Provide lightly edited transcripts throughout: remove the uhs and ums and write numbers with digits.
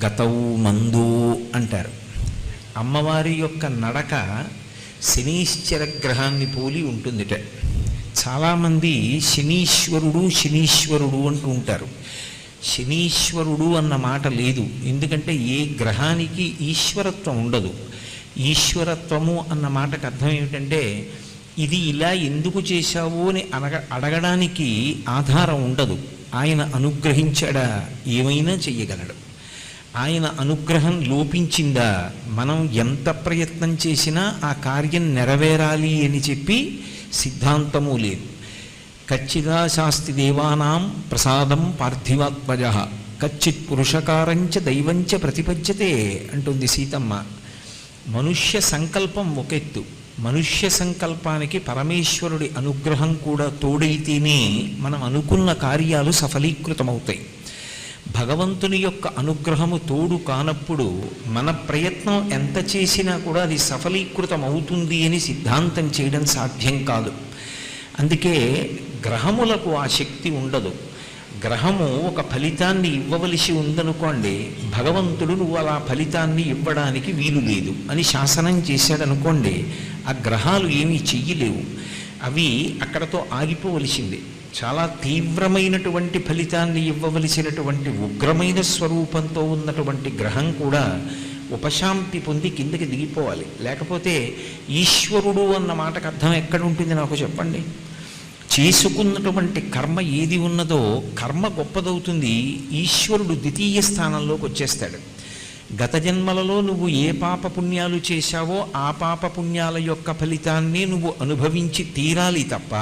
గతవు మందు అంటారు. అమ్మవారి యొక్క నడక శనీశ్వర గ్రహాన్ని పోలి ఉంటుందిట. చాలామంది శనీశ్వరుడు శనీశ్వరుడు అంటూ ఉంటారు. శనీశ్వరుడు అన్న మాట లేదు, ఎందుకంటే ఏ గ్రహానికి ఈశ్వరత్వం ఉండదు. ఈశ్వరత్వము అన్న మాటకు అర్థం ఏమిటంటే ఇది ఇలా ఎందుకు చేశావు అని అడగడానికి ఆధారం ఉండదు. ఆయన అనుగ్రహించాడా ఏమైనా చెయ్యగలడు. ఆయన అనుగ్రహం లోపించిందా మనం ఎంత ప్రయత్నం చేసినా ఆ కార్యం నెరవేరాలి అని చెప్పి సిద్ధాంతము లేదు. కచ్చిదా శాస్తి దేవానాం ప్రసాదం పార్థివాత్మజ కచ్చిత్ పురుషకారంచ దైవంచ ప్రతిపద్యతే అంటుంది సీతమ్మ. మనుష్య సంకల్పం ఒకెత్తు, మనుష్య సంకల్పానికి పరమేశ్వరుడి అనుగ్రహం కూడా తోడైతేనే మనం అనుకున్న కార్యాలు సఫలీకృతమవుతాయి. భగవంతుని యొక్క అనుగ్రహము తోడు కానప్పుడు మన ప్రయత్నం ఎంత చేసినా కూడా అది సఫలీకృతం అవుతుంది అని సిద్ధాంతం చేయడం సాధ్యం కాదు. అందుకే గ్రహములకు ఆ శక్తి ఉండదు. గ్రహము ఒక ఫలితాన్ని ఇవ్వవలసి ఉందనుకోండి, భగవంతుడు నువ్వు అలా ఫలితాన్ని ఇవ్వడానికి వీలు లేదు అని శాసనం చేశాడనుకోండి, ఆ గ్రహాలు ఏమీ చెయ్యలేవు. అవి అక్కడతో ఆగిపోవలసింది. చాలా తీవ్రమైనటువంటి ఫలితాన్ని ఇవ్వవలసినటువంటి ఉగ్రమైన స్వరూపంతో ఉన్నటువంటి గ్రహం కూడా ఉపశాంతి పొంది కిందకి దిగిపోవాలి. లేకపోతే ఈశ్వరుడు అన్న మాటకు అర్థం ఎక్కడ ఉంటుంది నాకు చెప్పండి. చేసుకున్నటువంటి కర్మ ఏది ఉన్నదో కర్మ గొప్పదవుతుంది, ఈశ్వరుడు ద్వితీయ స్థానంలోకి వచ్చేస్తాడు. గత జన్మలలో నువ్వు ఏ పాపపుణ్యాలు చేశావో ఆ పాపపుణ్యాల యొక్క ఫలితాన్ని నువ్వు అనుభవించి తీరాలి తప్ప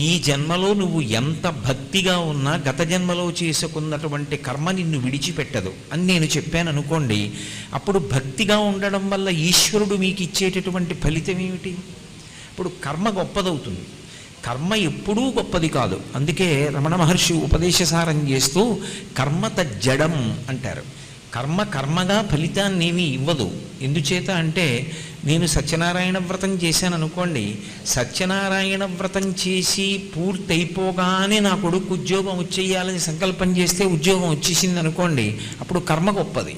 ఈ జన్మలో నువ్వు ఎంత భక్తిగా ఉన్నా గత జన్మలో చేసుకున్నటువంటి కర్మ నిన్ను విడిచిపెట్టదు అని నేను చెప్పాను అనుకోండి. అప్పుడు భక్తిగా ఉండడం వల్ల ఈశ్వరుడు మీకు ఇచ్చేటటువంటి ఫలితం ఏమిటి? ఇప్పుడు కర్మ గొప్పదవుతుంది. కర్మ ఎప్పుడూ గొప్పది కాదు. అందుకే రమణ మహర్షి ఉపదేశసారం చేస్తూ కర్మ తజ్జడం అంటారు. కర్మ కర్మగా ఫలితాన్ని ఏమీ ఇవ్వదు. ఎందుచేత అంటే నేను సత్యనారాయణ వ్రతం చేశాను అనుకోండి, సత్యనారాయణ వ్రతం చేసి పూర్తయిపోగానే నా కొడుకు ఉద్యోగం వచ్చేయాలని సంకల్పం చేస్తే ఉద్యోగం వచ్చేసింది అనుకోండి, అప్పుడు కర్మ గొప్పది.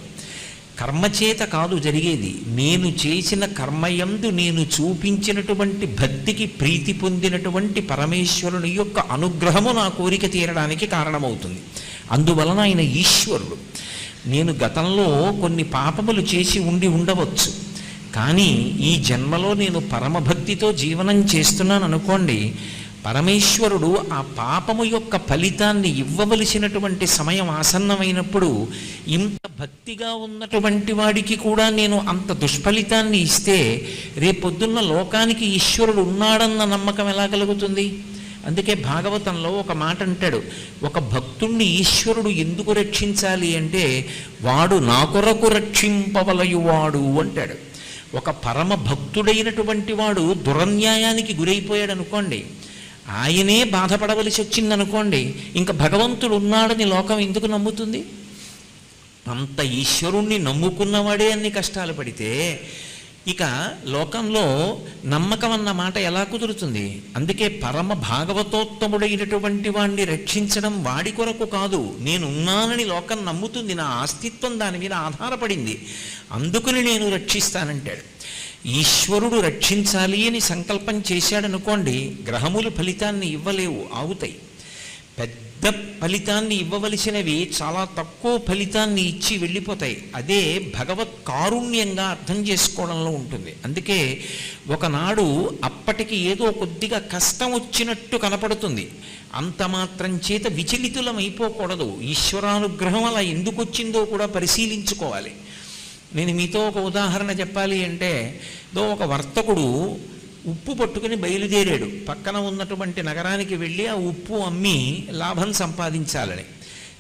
కర్మచేత కాదు జరిగేది, నేను చేసిన కర్మయందు నేను చూపించినటువంటి భక్తికి ప్రీతి పొందినటువంటి పరమేశ్వరుని యొక్క అనుగ్రహము నా కోరిక తీరడానికి కారణమవుతుంది. అందువలన ఆయన ఈశ్వరుడు. నేను గతంలో కొన్ని పాపములు చేసి ఉండవచ్చు, కానీ ఈ జన్మలో నేను పరమభక్తితో జీవనం చేస్తున్నాను అనుకోండి, పరమేశ్వరుడు ఆ పాపము యొక్క ఫలితాన్ని ఇవ్వవలసినటువంటి సమయం ఆసన్నమైనప్పుడు ఇంత భక్తిగా ఉన్నటువంటి వాడికి కూడా నేను అంత దుష్ఫలితాన్ని ఇస్తే రేపొద్దున్న లోకానికి ఈశ్వరుడు ఉన్నాడన్న నమ్మకం ఎలా కలుగుతుంది? అందుకే భాగవతంలో ఒక మాట అంటాడు, ఒక భక్తుణ్ణి ఈశ్వరుడు ఎందుకు రక్షించాలి అంటే వాడు నా కొరకు రక్షింపవలయువాడు అంటాడు. ఒక పరమ భక్తుడైనటువంటి వాడు దురన్యాయానికి గురైపోయాడు అనుకోండి, ఆయనే బాధపడవలసి వచ్చిందనుకోండి, ఇంకా భగవంతుడు ఉన్నాడని లోకం ఎందుకు నమ్ముతుంది? అంత ఈశ్వరుణ్ణి నమ్ముకున్నవాడే అన్ని కష్టాలు పడితే ఇక లోకంలో నమ్మకం అన్న మాట ఎలా కుదురుతుంది? అందుకే పరమ భాగవతోత్తముడైనటువంటి వాణ్ణి రక్షించడం వాడి కొరకు కాదు, నేనున్నానని లోకం నమ్ముతుంది, నా అస్తిత్వం దాని మీద ఆధారపడింది, అందుకని నేను రక్షిస్తానంటాడు. ఈశ్వరుడు రక్షించాలి అని సంకల్పం చేశాడనుకోండి, గ్రహములు ఫలితాన్ని ఇవ్వలేవు, ఆగుతాయి. పెద్ద ఫలితాన్ని ఇవ్వవలసినవి చాలా తక్కువ ఫలితాన్ని ఇచ్చి వెళ్ళిపోతాయి. అదే భగవత్ కారుణ్యంగా అర్థం చేసుకోవడంలో ఉంటుంది. అందుకే ఒకనాడు అప్పటికి ఏదో కొద్దిగా కష్టం వచ్చినట్టు కనపడుతుంది, అంత మాత్రం చేత విచలితులం అయిపోకూడదు. ఈశ్వరానుగ్రహం అలా ఎందుకు వచ్చిందో కూడా పరిశీలించుకోవాలి. నేను మీతో ఒక ఉదాహరణ చెప్పాలి అంటే, ఒక వర్తకుడు ఉప్పు పట్టుకుని బయలుదేరాడు. పక్కన ఉన్నటువంటి నగరానికి వెళ్ళి ఆ ఉప్పు అమ్మి లాభం సంపాదించాలని.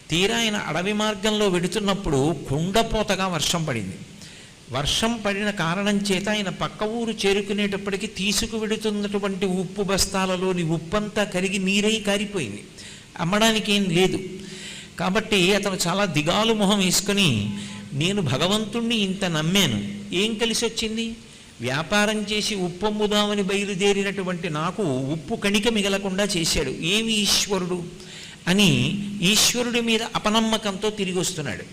తీరా ఆయన అడవి మార్గంలో వెడుతున్నప్పుడు కుండపోతగా వర్షం పడింది. వర్షం పడిన కారణం చేత ఆయన పక్క ఊరు చేరుకునేటప్పటికి తీసుకువెడుతున్నటువంటి ఉప్పు బస్తాలలోని ఉప్పంతా కరిగి నీరై కారిపోయింది, అమ్మడానికి ఏం లేదు. కాబట్టి అతను చాలా దిగాలు మొహం వేసుకొని, నేను భగవంతుణ్ణి ఇంత నమ్మాను, ఏం కలిసి వచ్చింది? వ్యాపారం చేసి ఉప్పు అమ్ముదామని బయలుదేరినటువంటి నాకు ఉప్పు కణిక మిగలకుండా చేశాడు, ఏమి ఈశ్వరుడు అని ఈశ్వరుడి మీద అపనమ్మకంతో తిరిగి వస్తున్నాడు.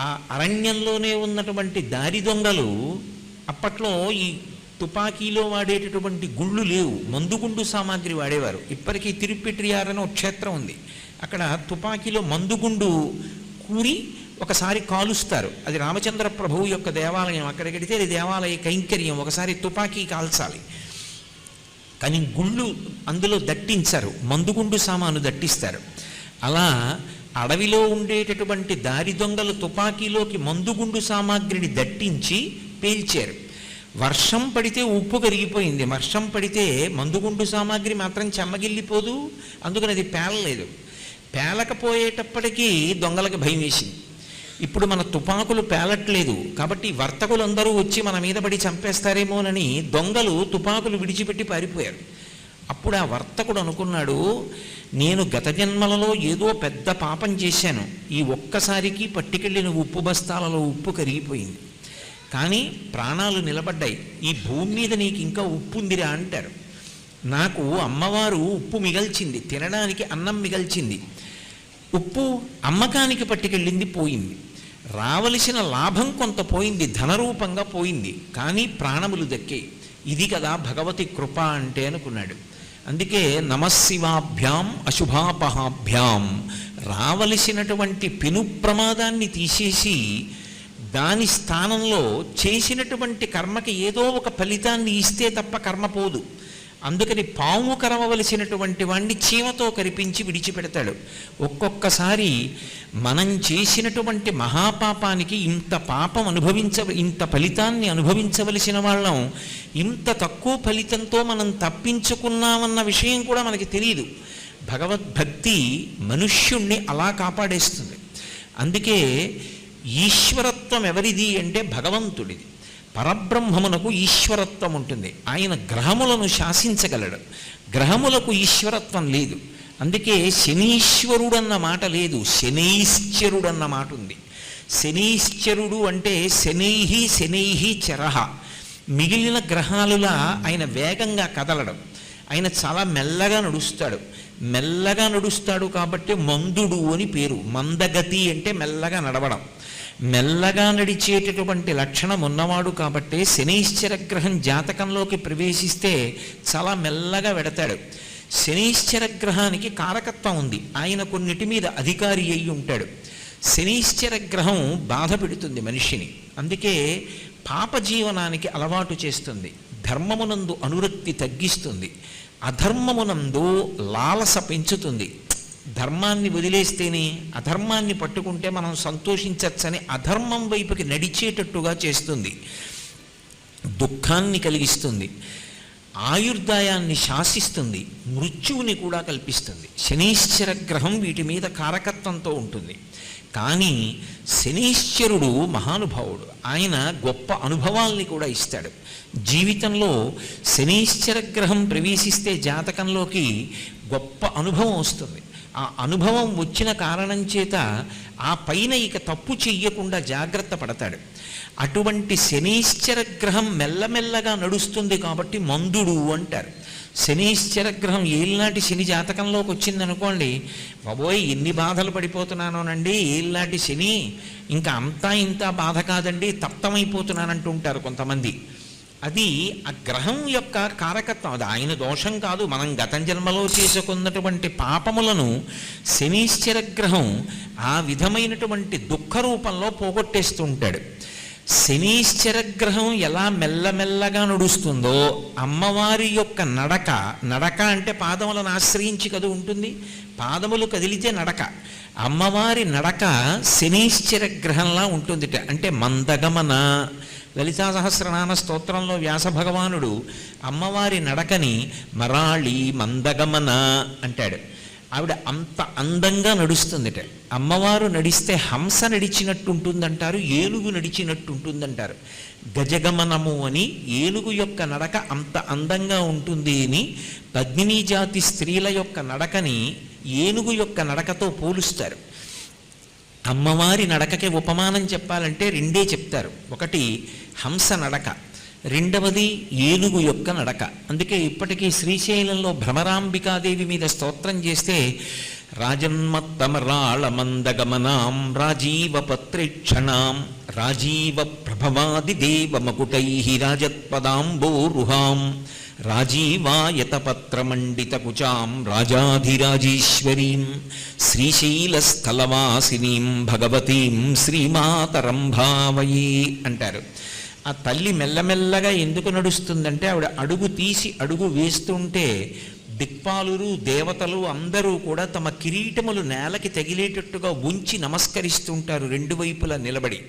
ఆ అరణ్యంలోనే ఉన్నటువంటి దారి దొంగలు అప్పట్లో ఈ తుపాకీలో వాడేటటువంటి గుళ్ళు లేవు, మందుగుండు సామాగ్రి వాడేవారు. ఇప్పటికీ తిరుప్పిట్రియార్ అని ఒక క్షేత్రం ఉంది, అక్కడ తుపాకీలో మందుగుండు కూరి ఒకసారి కాలుస్తారు. అది రామచంద్ర ప్రభువు యొక్క దేవాలయం, అక్కడికి వెడితే అది దేవాలయ కైంకర్యం, ఒకసారి తుపాకీ కాల్చాలి. కానీ గుళ్ళు అందులో దట్టించరు, మందుగుండు సామాను దట్టిస్తారు. అలా అడవిలో ఉండేటటువంటి దారి దొంగలు తుపాకీలోకి మందుగుండు సామాగ్రిని దట్టించి పేల్చారు. వర్షం పడితే ఉప్పు కరిగిపోయింది, వర్షం పడితే మందుగుండు సామాగ్రి మాత్రం చెమ్మగిల్లిపోదు, అందుకని అది పేలలేదు. పేలకపోయేటప్పటికీ దొంగలకు భయం వేసింది. ఇప్పుడు మన తుపాకులు పేలట్లేదు కాబట్టి వర్తకులందరూ వచ్చి మన మీద పడి చంపేస్తారేమోనని దొంగలు తుపాకులు విడిచిపెట్టి పారిపోయారు. అప్పుడు ఆ వర్తకుడు అనుకున్నాడు, నేను గత జన్మలలో ఏదో పెద్ద పాపం చేశాను, ఈ ఒక్కసారికి పట్టుకెళ్ళిన ఉప్పు బస్తాలలో ఉప్పు కరిగిపోయింది, కానీ ప్రాణాలు నిలబడ్డాయి, ఈ భూమి మీద నీకు ఇంకా ఉప్పు ఉందిరా అంటారు. నాకు అమ్మవారు ఉప్పు మిగల్చింది, తినడానికి అన్నం మిగల్చింది, ఉప్పు అమ్మకానికి పట్టుకెళ్ళింది పోయింది, రావలసిన లాభం కొంత పోయింది, ధనరూపంగా పోయింది, కానీ ప్రాణములు దక్కాయి, ఇది కదా భగవతి కృప అంటే అనుకున్నాడు. అందుకే నమశివాభ్యాం అశుభాపహాభ్యాం, రావలసినటువంటి పెను ప్రమాదాన్ని తీసేసి దాని స్థానంలో చేసినటువంటి కర్మకి ఏదో ఒక ఫలితాన్ని ఇస్తే తప్ప కర్మ పోదు. అందుకని పాము కరవలసినటువంటి వాణ్ణి చీమతో కరిపించి విడిచిపెడతాడు. ఒక్కొక్కసారి మనం చేసినటువంటి మహాపాపానికి ఇంత ఫలితాన్ని అనుభవించవలసిన వాళ్ళం, ఇంత తక్కువ ఫలితంతో మనం తప్పించుకున్నామన్న విషయం కూడా మనకి తెలియదు. భగవద్భక్తి మనుష్యుణ్ణి అలా కాపాడేస్తుంది. అందుకే ఈశ్వరత్వం ఎవరిది అంటే భగవంతుడిది. పరబ్రహ్మమునకు ఈశ్వరత్వం ఉంటుంది, ఆయన గ్రహములను శాసించగలడు, గ్రహములకు ఈశ్వరత్వం లేదు. అందుకే శనీశ్వరుడు అన్న మాట లేదు, శనైశ్చరుడు అన్న మాట ఉంది. శనైశ్చరుడు అంటే శనైహి శనైహి చరహ, మిగిలిన గ్రహాలులా ఆయన వేగంగా కదలడం, ఆయన చాలా మెల్లగా నడుస్తాడు. మెల్లగా నడుస్తాడు కాబట్టి మందుడు అని పేరు. మందగతి అంటే మెల్లగా నడవడం, మెల్లగా నడిచేటటువంటి లక్షణం ఉన్నవాడు కాబట్టి శనైశ్చర గ్రహం జాతకంలోకి ప్రవేశిస్తే చాలా మెల్లగా వెడతాడు. శనైశ్చర గ్రహానికి కారకత్వం ఉంది, ఆయన కొన్నిటి మీద అధికారి అయి ఉంటాడు. శనైశ్చర గ్రహం బాధ పెడుతుంది మనిషిని, అందుకే పాప జీవనానికి అలవాటు చేస్తుంది, ధర్మమునందు అనురక్తి తగ్గిస్తుంది, అధర్మమునందు లాలస పెంచుతుంది. ధర్మాన్ని వదిలేస్తేనే అధర్మాన్ని పట్టుకుంటే మనం సంతోషించచ్చని అధర్మం వైపుకి నడిచేటట్టుగా చేస్తుంది, దుఃఖాన్ని కలిగిస్తుంది, ఆయుర్దాయాన్ని శాసిస్తుంది, మృత్యువుని కూడా కల్పిస్తుంది. శనీశ్చర గ్రహం వీటి మీద కారకత్వంతో ఉంటుంది. కానీ శనీశ్వరుడు మహానుభావుడు, ఆయన గొప్ప అనుభవాల్ని కూడా ఇస్తాడు. జీవితంలో శనీశ్చర గ్రహం ప్రవేశిస్తే జాతకంలోకి గొప్ప అనుభవం వస్తుంది. ఆ అనుభవం వచ్చిన కారణం చేత ఆ పైన ఇక తప్పు చెయ్యకుండా జాగ్రత్త పడతాడు. అటువంటి శనీశ్చర గ్రహం మెల్లమెల్లగా నడుస్తుంది కాబట్టి మందుడు అంటారు. శనీశ్చర గ్రహం ఏళ్ళనాటి శని జాతకంలోకి వచ్చిందనుకోండి, బాబోయ్ ఎన్ని బాధలు పడిపోతున్నానోనండి, ఏళ్ళనాటి శని ఇంకా అంతా ఇంత బాధ కాదండి, తప్తమైపోతున్నానంటూ ఉంటారు కొంతమంది. అది ఆ గ్రహం యొక్క కారకత్వం, అది ఆయన దోషం కాదు. మనం గత జన్మలో చేసుకున్నటువంటి పాపములను శనీశ్చర గ్రహం ఆ విధమైనటువంటి దుఃఖ రూపంలో పోగొట్టేస్తూ ఉంటాడు. శనీశ్చర గ్రహం ఎలా మెల్లమెల్లగా నడుస్తుందో అమ్మవారి యొక్క నడక అంటే పాదములను ఆశ్రయించి కదా ఉంటుంది, పాదములు కదిలితే నడక, అమ్మవారి నడక శనీశ్చర గ్రహంలా ఉంటుంది. అంటే మందగమన, లలితా సహస్రనామ స్తోత్రంలో వ్యాస భగవానుడు అమ్మవారి నడకని మరాళి మందగమన అంటాడు. ఆవిడ అంత అందంగా నడుస్తుందిట. అమ్మవారు నడిస్తే హంస నడిచినట్టు ఉంటుందంటారు, ఏనుగు నడిచినట్టు ఉంటుందంటారు. గజగమనము అని ఏనుగు యొక్క నడక అంత అందంగా ఉంటుంది అని పద్మినీ జాతి స్త్రీల యొక్క నడకని ఏనుగు యొక్క నడకతో పోలుస్తారు. అమ్మవారి నడకకి ఉపమానం చెప్పాలంటే రెండే చెప్తారు, ఒకటి హంస నడక, రెండవది ఏనుగు యొక్క నడక. అందుకే ఇప్పటికీ శ్రీశైలంలో భ్రమరాంబికాదేవి మీద స్తోత్రం చేస్తే రాజన్మత్తమరాళమందగమనాం రాజీవపత్రేక్షణాం రాజీవప్రభవాదిదేవమకుటైః రాజత్పదాంబోరుహాం రాజీవాయతపత్రమండితకుచాం రాజాధిరాజేశ్వరీం శ్రీశైలస్థలవాసినీం భగవతీం శ్రీమాతరం భావయే అంటారు. ఆ తల్లి మెల్లమెల్లగా ఎందుకు నడుస్తుందంటే ఆవిడ అడుగు తీసి అడుగు వేస్తుంటే దిక్పాలురు దేవతలు అందరూ కూడా తమ కిరీటములు నేలకి తగిలేటట్టుగా ఉంచి నమస్కరిస్తుంటారు రెండు వైపులా నిలబడి.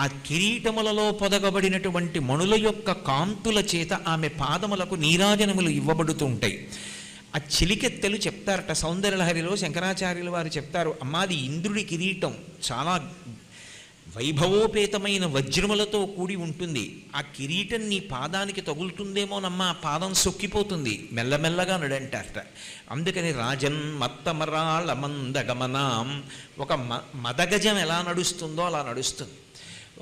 ఆ కిరీటములలో పొదగబడినటువంటి మణుల యొక్క కాంతుల చేత ఆమె పాదములకు నీరాజనములు ఇవ్వబడుతూ ఉంటాయి. ఆ చిలికెత్తెలు చెప్తారట సౌందర్యలహరిలో శంకరాచార్యుల వారు చెప్తారు, అమ్మాది ఇంద్రుడి కిరీటం చాలా వైభవోపేతమైన వజ్రములతో కూడి ఉంటుంది. ఆ కిరీటం నీ పాదానికి తగులుతుందేమోనమ్మా, పాదం సొక్కిపోతుంది, మెల్లమెల్లగా నడంటారట. అందుకని రాజన్ మత్తమరాళ మందగమనాం, ఒక మదగజం ఎలా నడుస్తుందో అలా నడుస్తుంది.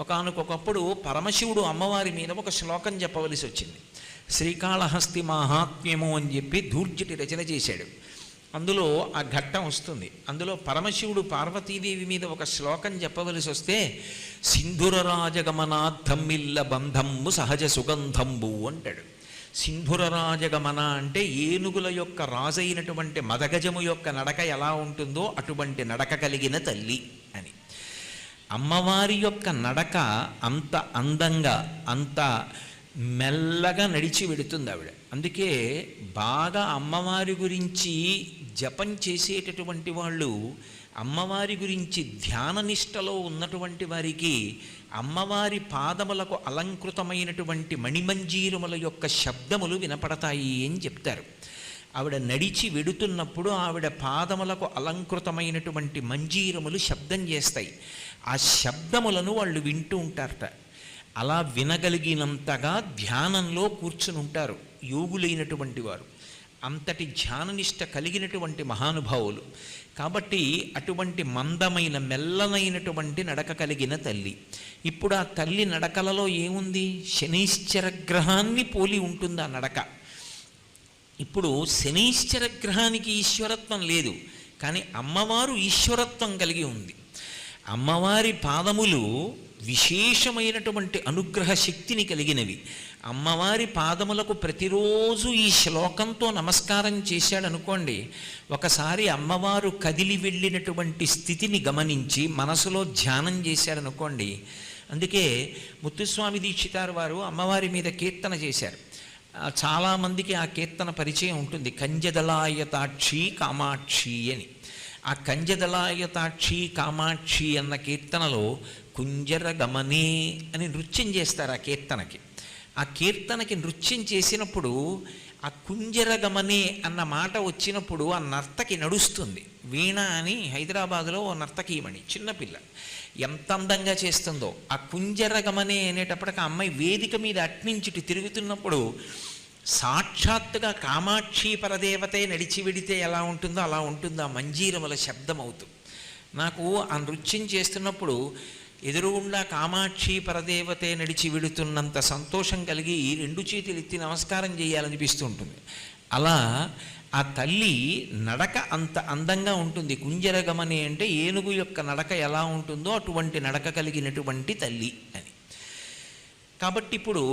ఒకానొకప్పుడు పరమశివుడు అమ్మవారి మీద ఒక శ్లోకం చెప్పవలసి వచ్చింది. శ్రీకాళహస్తి మాహాత్మ్యము అని చెప్పి ధూర్జటి రచన చేశాడు. అందులో ఆ ఘట్టం వస్తుంది. అందులో పరమశివుడు పార్వతీదేవి మీద ఒక శ్లోకం చెప్పవలసి వస్తే సింధురరాజగమనార్థమ్మిల్ల బంధంబు సహజ సుగంధంబు అంటాడు. సింధురరాజగమన అంటే ఏనుగుల యొక్క రాజైనటువంటి మదగజము యొక్క నడక ఎలా ఉంటుందో అటువంటి నడక కలిగిన తల్లి అని. అమ్మవారి యొక్క నడక అంత అందంగా అంత మెల్లగా నడిచి వెడుతుంది ఆవిడ. అందుకే బాగా అమ్మవారి గురించి జపం చేసేటటువంటి వాళ్ళు, అమ్మవారి గురించి ధ్యాన నిష్టలో ఉన్నటువంటి వారికి అమ్మవారి పాదములకు అలంకృతమైనటువంటి మణిమంజీరముల యొక్క శబ్దములు వినపడతాయి అని చెప్తారు. ఆవిడ నడిచి వెడుతున్నప్పుడు ఆవిడ పాదములకు అలంకృతమైనటువంటి మంజీరములు శబ్దం చేస్తాయి. ఆ శబ్దములను వాళ్ళు వింటూ ఉంటారట. అలా వినగలిగినంతగా ధ్యానంలో కూర్చుని ఉంటారు యోగులైనటువంటి వారు, అంతటి ధ్యాననిష్ట కలిగినటువంటి మహానుభావులు. కాబట్టి అటువంటి మందమైన మెల్లనైనటువంటి నడక కలిగిన తల్లి. ఇప్పుడు ఆ తల్లి నడకలలో ఏముంది? శనైశ్చర గ్రహాన్ని పోలి ఉంటుంది ఆ నడక. ఇప్పుడు శనైశ్చర గ్రహానికి ఈశ్వరత్వం లేదు, కానీ అమ్మవారు ఈశ్వరత్వం కలిగి ఉంది. అమ్మవారి పాదములు విశేషమైనటువంటి అనుగ్రహ శక్తిని కలిగినవి. అమ్మవారి పాదములకు ప్రతిరోజు ఈ శ్లోకంతో నమస్కారం చేశాడనుకోండి, ఒకసారి అమ్మవారు కదిలి వెళ్ళినటువంటి స్థితిని గమనించి మనసులో ధ్యానం చేశాడనుకోండి. అందుకే ముత్తుస్వామి దీక్షితారు వారు అమ్మవారి మీద కీర్తన చేశారు. చాలామందికి ఆ కీర్తన పరిచయం ఉంటుంది, కంజదళాయతాక్షి కామాక్షి అని. ఆ కంజదళాయతాక్షి కామాక్షి అన్న కీర్తనలో కుంజర గమనే అని నృత్యం చేస్తారు. ఆ కీర్తనకి నృత్యం చేసినప్పుడు ఆ కుంజర గమనే అన్న మాట వచ్చినప్పుడు ఆ నర్తకి నడుస్తుంది. వీణ అని హైదరాబాదులో ఓ నర్తకీమణి చిన్నపిల్ల ఎంత అందంగా చేస్తుందో. ఆ కుంజర గమనే అనేటప్పటికి ఆ అమ్మాయి వేదిక మీద అట్నుంచి తిరుగుతున్నప్పుడు సాక్షాత్తుగా కామాక్షి పరదేవతే నడిచి వెడితే ఎలా ఉంటుందో అలా ఉంటుంది ఆ మంజీరముల శబ్దం అవుతూ. నాకు ఆ నృత్యం చేస్తున్నప్పుడు ఎదురుగుండా కామాక్షి పరదేవతే నడిచి వెడుతున్నంత సంతోషం కలిగి రెండు చేతులు ఎత్తి నమస్కారం చేయాలనిపిస్తూ ఉంటుంది. అలా ఆ తల్లి నడక అంత అందంగా ఉంటుంది. కుంజరగమని అంటే ఏనుగు యొక్క నడక ఎలా ఉంటుందో అటువంటి నడక కలిగినటువంటి తల్లి అని. కాబట్టి ఇప్పుడు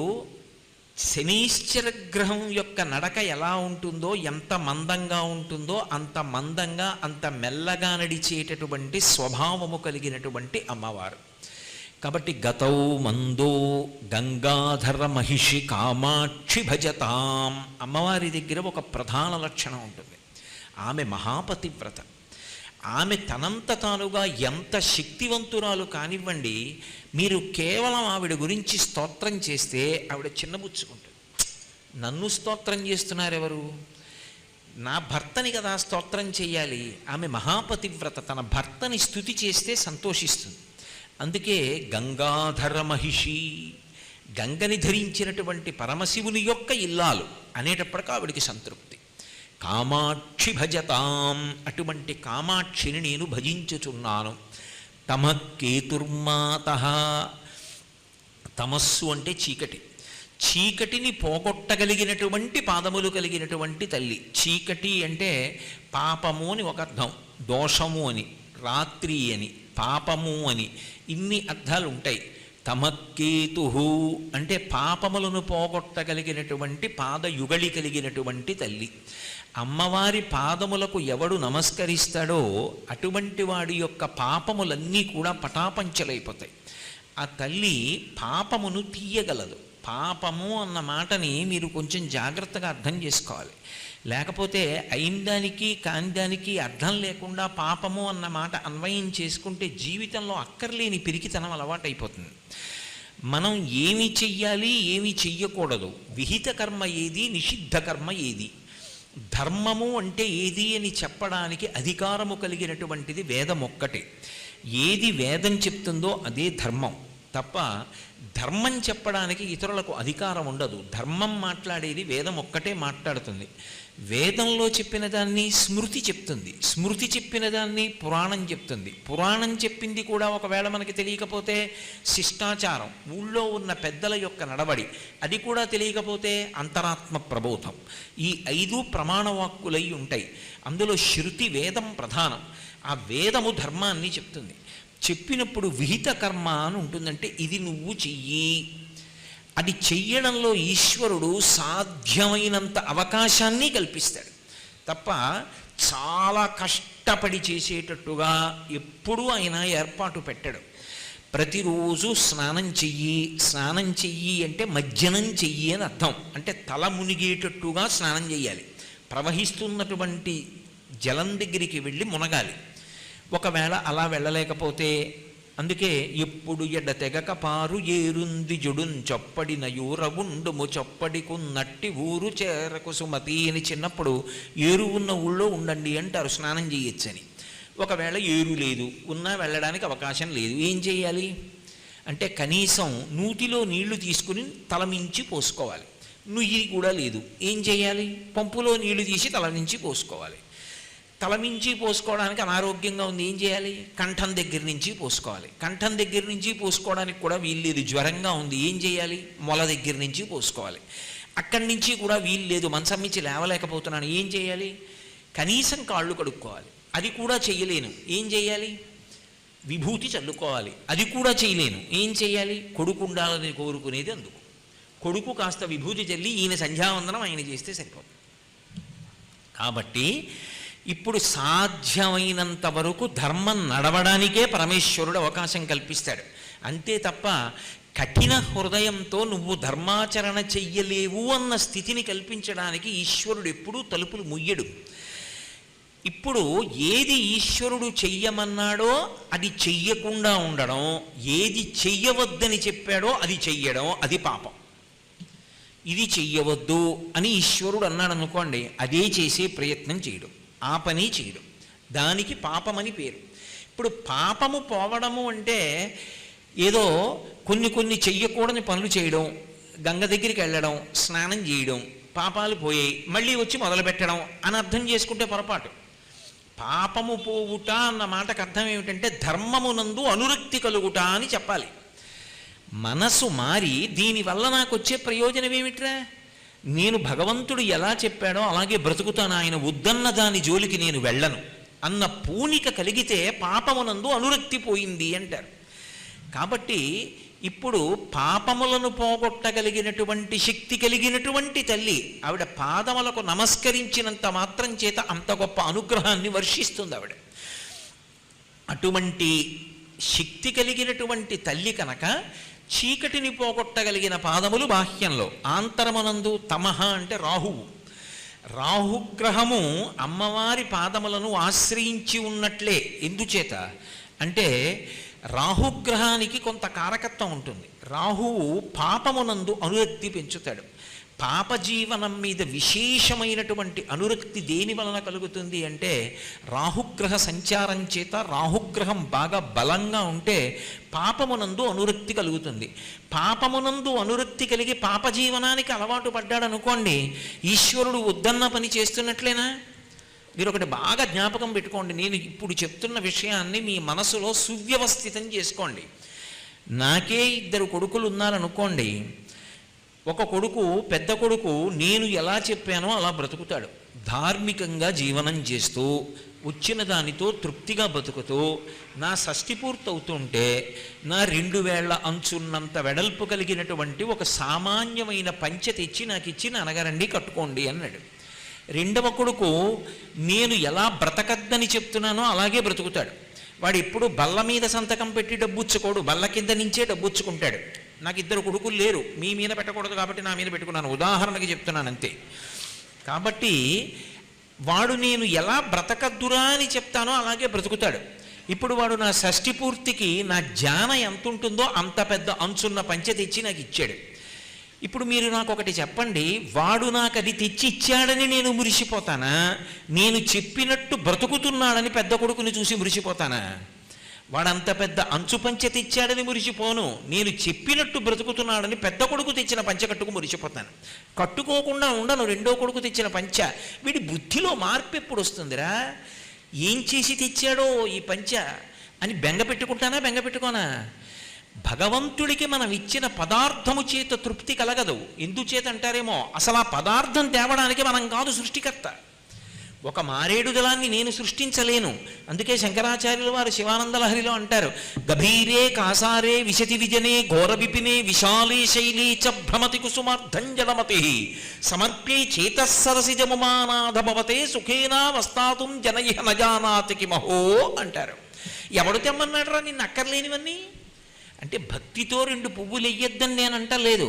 శనైశ్చర గ్రహం యొక్క నడక ఎలా ఉంటుందో, ఎంత మందంగా ఉంటుందో అంత మందంగా అంత మెల్లగా నడిచేటటువంటి స్వభావము కలిగినటువంటి అమ్మవారు. కాబట్టి గతౌ మందో గంగాధర మహిషి కామాక్షి భజతాం. అమ్మవారి దగ్గర ఒక ప్రధాన లక్షణం ఉంటుంది, ఆమె మహాపతివ్రత. ఆమె తనంత తానుగా ఎంత శక్తివంతురాలు కానివ్వండి, మీరు కేవలం ఆవిడ గురించి స్తోత్రం చేస్తే ఆవిడ చిన్నబుచ్చుకుంటుంది. నన్ను స్తోత్రం చేస్తున్నారు ఎవరు? నా భర్తని కదా స్తోత్రం చేయాలి. ఆమె మహాపతివ్రత, తన భర్తని స్తుతి చేస్తే సంతోషిస్తుంది. అందుకే గంగాధర మహిషి, గంగని ధరించినటువంటి పరమశివుని యొక్క ఇల్లాలు అనేటప్పటికీ ఆవిడికి సంతృప్తి. కామాక్షి భజతాం, అటువంటి కామాక్షిని నేను భజించుచున్నాను. తమ కేతుర్మాత, తమస్సు అంటే చీకటి, చీకటిని పోగొట్టగలిగినటువంటి పాదములు కలిగినటువంటి తల్లి. చీకటి అంటే పాపము అని ఒక అర్థం, దోషము అని, రాత్రి అని, పాపము అని, ఇన్ని అర్థాలు ఉంటాయి. తమకేతు అంటే పాపములను పోగొట్టగలిగినటువంటి పాదయుగళి కలిగినటువంటి తల్లి. అమ్మవారి పాదములకు ఎవడు నమస్కరిస్తాడో అటువంటి వాడి యొక్క పాపములన్నీ కూడా పటాపంచలైపోతాయి. ఆ తల్లి పాపమును తీయగలదు. పాపము అన్న మాటని మీరు కొంచెం జాగ్రత్తగా అర్థం చేసుకోవాలి. లేకపోతే అయినదానికి కానిదానికి అర్థం లేకుండా పాపము అన్న మాట అన్వయం చేసుకుంటే జీవితంలో అక్కర్లేని పిరికితనం అలవాటైపోతుంది. మనం ఏమి చెయ్యాలి, ఏమి చెయ్యకూడదు, విహిత కర్మ ఏది, నిషిద్ధ కర్మ ఏది, ధర్మము అంటే ఏది అని చెప్పడానికి అధికారము కలిగినటువంటిది వేదం ఒక్కటే. ఏది వేదం చెప్తుందో అదే ధర్మం తప్ప ధర్మం చెప్పడానికి ఇతరులకు అధికారం ఉండదు. ధర్మం మాట్లాడేది వేదం ఒక్కటే మాట్లాడుతుంది. వేదంలో చెప్పిన దాన్ని స్మృతి చెప్తుంది, స్మృతి చెప్పిన దాన్ని పురాణం చెప్తుంది, పురాణం చెప్పింది కూడా ఒకవేళ మనకి తెలియకపోతే శిష్టాచారం, ఊళ్ళో ఉన్న పెద్దల యొక్క నడవడి, అది కూడా తెలియకపోతే అంతరాత్మ ప్రబోధం. ఈ 5 ప్రమాణవాక్కులై ఉంటాయి. అందులో శృతి వేదం ప్రధానం. ఆ వేదము ధర్మాన్ని చెప్తుంది. చెప్పినప్పుడు విహిత కర్మ అని ఉంటుందంటే ఇది నువ్వు చెయ్యి. అది చెయ్యడంలో ఈశ్వరుడు సాధ్యమైనంత అవకాశాన్ని కల్పిస్తాడు తప్ప చాలా కష్టపడి చేసేటట్టుగా ఎప్పుడూ ఆయన ఏర్పాటు పెట్టడు. ప్రతిరోజు స్నానం చెయ్యి, స్నానం చెయ్యి అంటే మజ్జనం చెయ్యి అని అర్థం. అంటే తల మునిగేటట్టుగా స్నానం చెయ్యాలి. ప్రవహిస్తున్నటువంటి జలం దగ్గరికి వెళ్ళి మునగాలి. ఒకవేళ అలా వెళ్ళలేకపోతే, అందుకే ఎప్పుడు ఎడ తెగక పారు ఏరుంది జుడున్ చొప్పడి నయూరవుండుము చొప్పడికున్నట్టి ఊరు చేరకు సుమతి అని చిన్నప్పుడు ఏరు ఉన్న ఊళ్ళో ఉండండి అంటారు స్నానం చేయొచ్చని. ఒకవేళ ఏరు లేదు, ఉన్నా వెళ్ళడానికి అవకాశం లేదు, ఏం చేయాలి అంటే కనీసం నూతిలో నీళ్లు తీసుకుని తలమించి పోసుకోవాలి. నుయ్యి కూడా లేదు, ఏం చేయాలి, పంపులో నీళ్లు తీసి తలమించి పోసుకోవాలి. తలమించి పోసుకోవడానికి అనారోగ్యంగా ఉంది, ఏం చేయాలి, కంఠం దగ్గర నుంచి పోసుకోవాలి. కంఠం దగ్గర నుంచి పోసుకోవడానికి కూడా వీల్లేదు, జ్వరంగా ఉంది, ఏం చేయాలి, మొల దగ్గర నుంచి పోసుకోవాలి. అక్కడి నుంచి కూడా వీల్లేదు, మంచం నుంచి లేవలేకపోతున్నాను, ఏం చేయాలి, కనీసం కాళ్ళు కడుక్కోవాలి. అది కూడా చెయ్యలేను, ఏం చేయాలి, విభూతి చల్లుకోవాలి. అది కూడా చేయలేను, ఏం చేయాలి, కొడుకు ఉండాలని కోరుకునేది అందుకు. కొడుకు కాస్త విభూతి చల్లి ఈయన సంధ్యావందనం ఆయన చేస్తే సరిపోతుంది. కాబట్టి ఇప్పుడు సాధ్యమైనంత వరకు ధర్మం నడవడానికే పరమేశ్వరుడు అవకాశం కల్పిస్తాడు. అంతే తప్ప కఠిన హృదయంతో నువ్వు ధర్మాచరణ చెయ్యలేవు అన్న స్థితిని కల్పించడానికి ఈశ్వరుడు ఎప్పుడూ తలుపులు ముయ్యడు. ఇప్పుడు ఏది ఈశ్వరుడు చెయ్యమన్నాడో అది చెయ్యకుండా ఉండడం, ఏది చెయ్యవద్దని చెప్పాడో అది చెయ్యడం, అది పాపం. ఇది చెయ్యవద్దు అని ఈశ్వరుడు అన్నాడు అనుకోండి, అదే చేసే ప్రయత్నం చేయడం, ఆ పని చేయడం, దానికి పాపమని పేరు. ఇప్పుడు పాపము పోవడము అంటే ఏదో కొన్ని చెయ్యకూడని పనులు చేయడం, గంగ దగ్గరికి వెళ్ళడం, స్నానం చేయడం, పాపాలు పోయాయి మళ్ళీ వచ్చి మొదలుపెట్టడం అని అర్థం చేసుకుంటే పొరపాటు. పాపము పోవుట అన్న మాటకు అర్థం ఏమిటంటే ధర్మమునందు అనురక్తి కలుగుట అని చెప్పాలి. మనసు మారి దీనివల్ల నాకు వచ్చే ప్రయోజనం ఏమిట్రా, నేను భగవంతుడు ఎలా చెప్పాడో అలాగే బ్రతుకుతాను, ఆయన వద్దన్న దాని జోలికి నేను వెళ్ళను అన్న పూనిక కలిగితే పాపమునందు అనురక్తి పోయింది అంటారు. కాబట్టి ఇప్పుడు పాపములను పోగొట్టగలిగినటువంటి శక్తి కలిగినటువంటి తల్లి ఆవిడ పాదములకు నమస్కరించినంత మాత్రం చేత అంత గొప్ప అనుగ్రహాన్ని వర్షిస్తుంది ఆవిడ. అటువంటి శక్తి కలిగినటువంటి తల్లి కనుక చీకటిని పోగొట్టగలిగిన పాదములు బాహ్యంలో, ఆంతరమునందు తమహ అంటే రాహువు. రాహుగ్రహము అమ్మవారి పాదములను ఆశ్రయించి ఉన్నట్లే. ఎందుచేత అంటే రాహుగ్రహానికి కొంత కారకత్వం ఉంటుంది. రాహువు పాపమునందు అనురక్తి పెంచుతాడు. పాపజీవనం మీద విశేషమైనటువంటి అనురక్తి దేని వలన కలుగుతుంది అంటే రాహుగ్రహ సంచారం చేత. రాహుగ్రహం బాగా బలంగా ఉంటే పాపమునందు అనురక్తి కలుగుతుంది. పాపమునందు అనురక్తి కలిగి పాపజీవనానికి అలవాటు పడ్డాడు అనుకోండి, ఈశ్వరుడు వద్దన్న పని చేస్తున్నట్లేనా? మీరు ఒకటి బాగా జ్ఞాపకం పెట్టుకోండి, నేను ఇప్పుడు చెప్తున్న విషయాన్ని మీ మనసులో సువ్యవస్థితం చేసుకోండి. నాకే 2 కొడుకులు ఉన్నారనుకోండి, ఒక కొడుకు, పెద్ద కొడుకు నేను ఎలా చెప్పానో అలా బ్రతుకుతాడు. ధార్మికంగా జీవనం చేస్తూ వచ్చిన దానితో తృప్తిగా బతుకుతూ నా షష్ఠి పూర్తవుతుంటే నా 2 వేళ్ల అంచున్నంత వెడల్పు కలిగినటువంటి ఒక సామాన్యమైన పంచె తెచ్చి నాకు ఇచ్చి నాన్నగారండి కట్టుకోండి అన్నాడు. రెండవ కొడుకు నేను ఎలా బ్రతకద్దని చెప్తున్నానో అలాగే బ్రతుకుతాడు. వాడు ఎప్పుడు బల్ల మీద సంతకం పెట్టి డబ్బుచ్చుకోడు, బల్ల కింద నుంచే డబ్బుచ్చుకుంటాడు. నాకు 2 కొడుకులు లేరు, మీ మీద పెట్టకూడదు కాబట్టి నా మీద పెట్టుకున్నాను, ఉదాహరణకి చెప్తున్నాను అంతే. కాబట్టి వాడు నేను ఎలా బ్రతకద్దురా అని చెప్తానో అలాగే బ్రతుకుతాడు. ఇప్పుడు వాడు నా షష్ఠి పూర్తికి నా జాన ఎంత ఉంటుందో అంత పెద్ద అంచున్న పంచె తెచ్చి నాకు ఇచ్చాడు. ఇప్పుడు మీరు నాకు ఒకటి చెప్పండి, వాడు నాకు అది తెచ్చి ఇచ్చాడని నేను మురిసిపోతానా, నేను చెప్పినట్టు బ్రతుకుతున్నాడని పెద్ద కొడుకుని చూసి మురిసిపోతానా? వాడంత పెద్ద అంచు పంచె తెచ్చాడని మురిసిపోను, నేను చెప్పినట్టు బ్రతుకుతున్నాడని పెద్ద కొడుకు తెచ్చిన పంచె కట్టుకు మురిసిపోతాను. కట్టుకోకుండా ఉండను రెండో కొడుకు తెచ్చిన పంచె. వీడి బుద్ధిలో మార్పు ఎప్పుడు వస్తుందిరా? ఏం చేసి తెచ్చాడో ఈ పంచె అని బెంగ పెట్టుకుంటానా, బెంగ పెట్టుకోనా? భగవంతుడికి మనం ఇచ్చిన పదార్థము చేత తృప్తి కలగదు. ఎందుచేత అంటారేమో, అసలు ఆ పదార్థం తేవడానికి మనం కాదు సృష్టికర్త. ఒక మారేడు దళాన్ని నేను సృష్టించలేను. అందుకే శంకరాచార్యుల వారు శివానందలహరిలో అంటారు, గభీరే కాసారే విశతి విజనే ఘోర విపినే విశాలే శైలీ చ భ్రమతి కుసుమార్ధంజలమతి సమర్ప్యై చేతస్సరసిజముమానాథ భవతే సుఖేనా వస్తాతుం జనయిహ నజానాతి కిమహో అంటారు. ఎవడు తెమ్మన్నాడు రా నిన్ను అక్కర్లేనివన్నీ? అంటే భక్తితో 2 పువ్వులు వెయ్యొద్దని నేను అంటలేదు.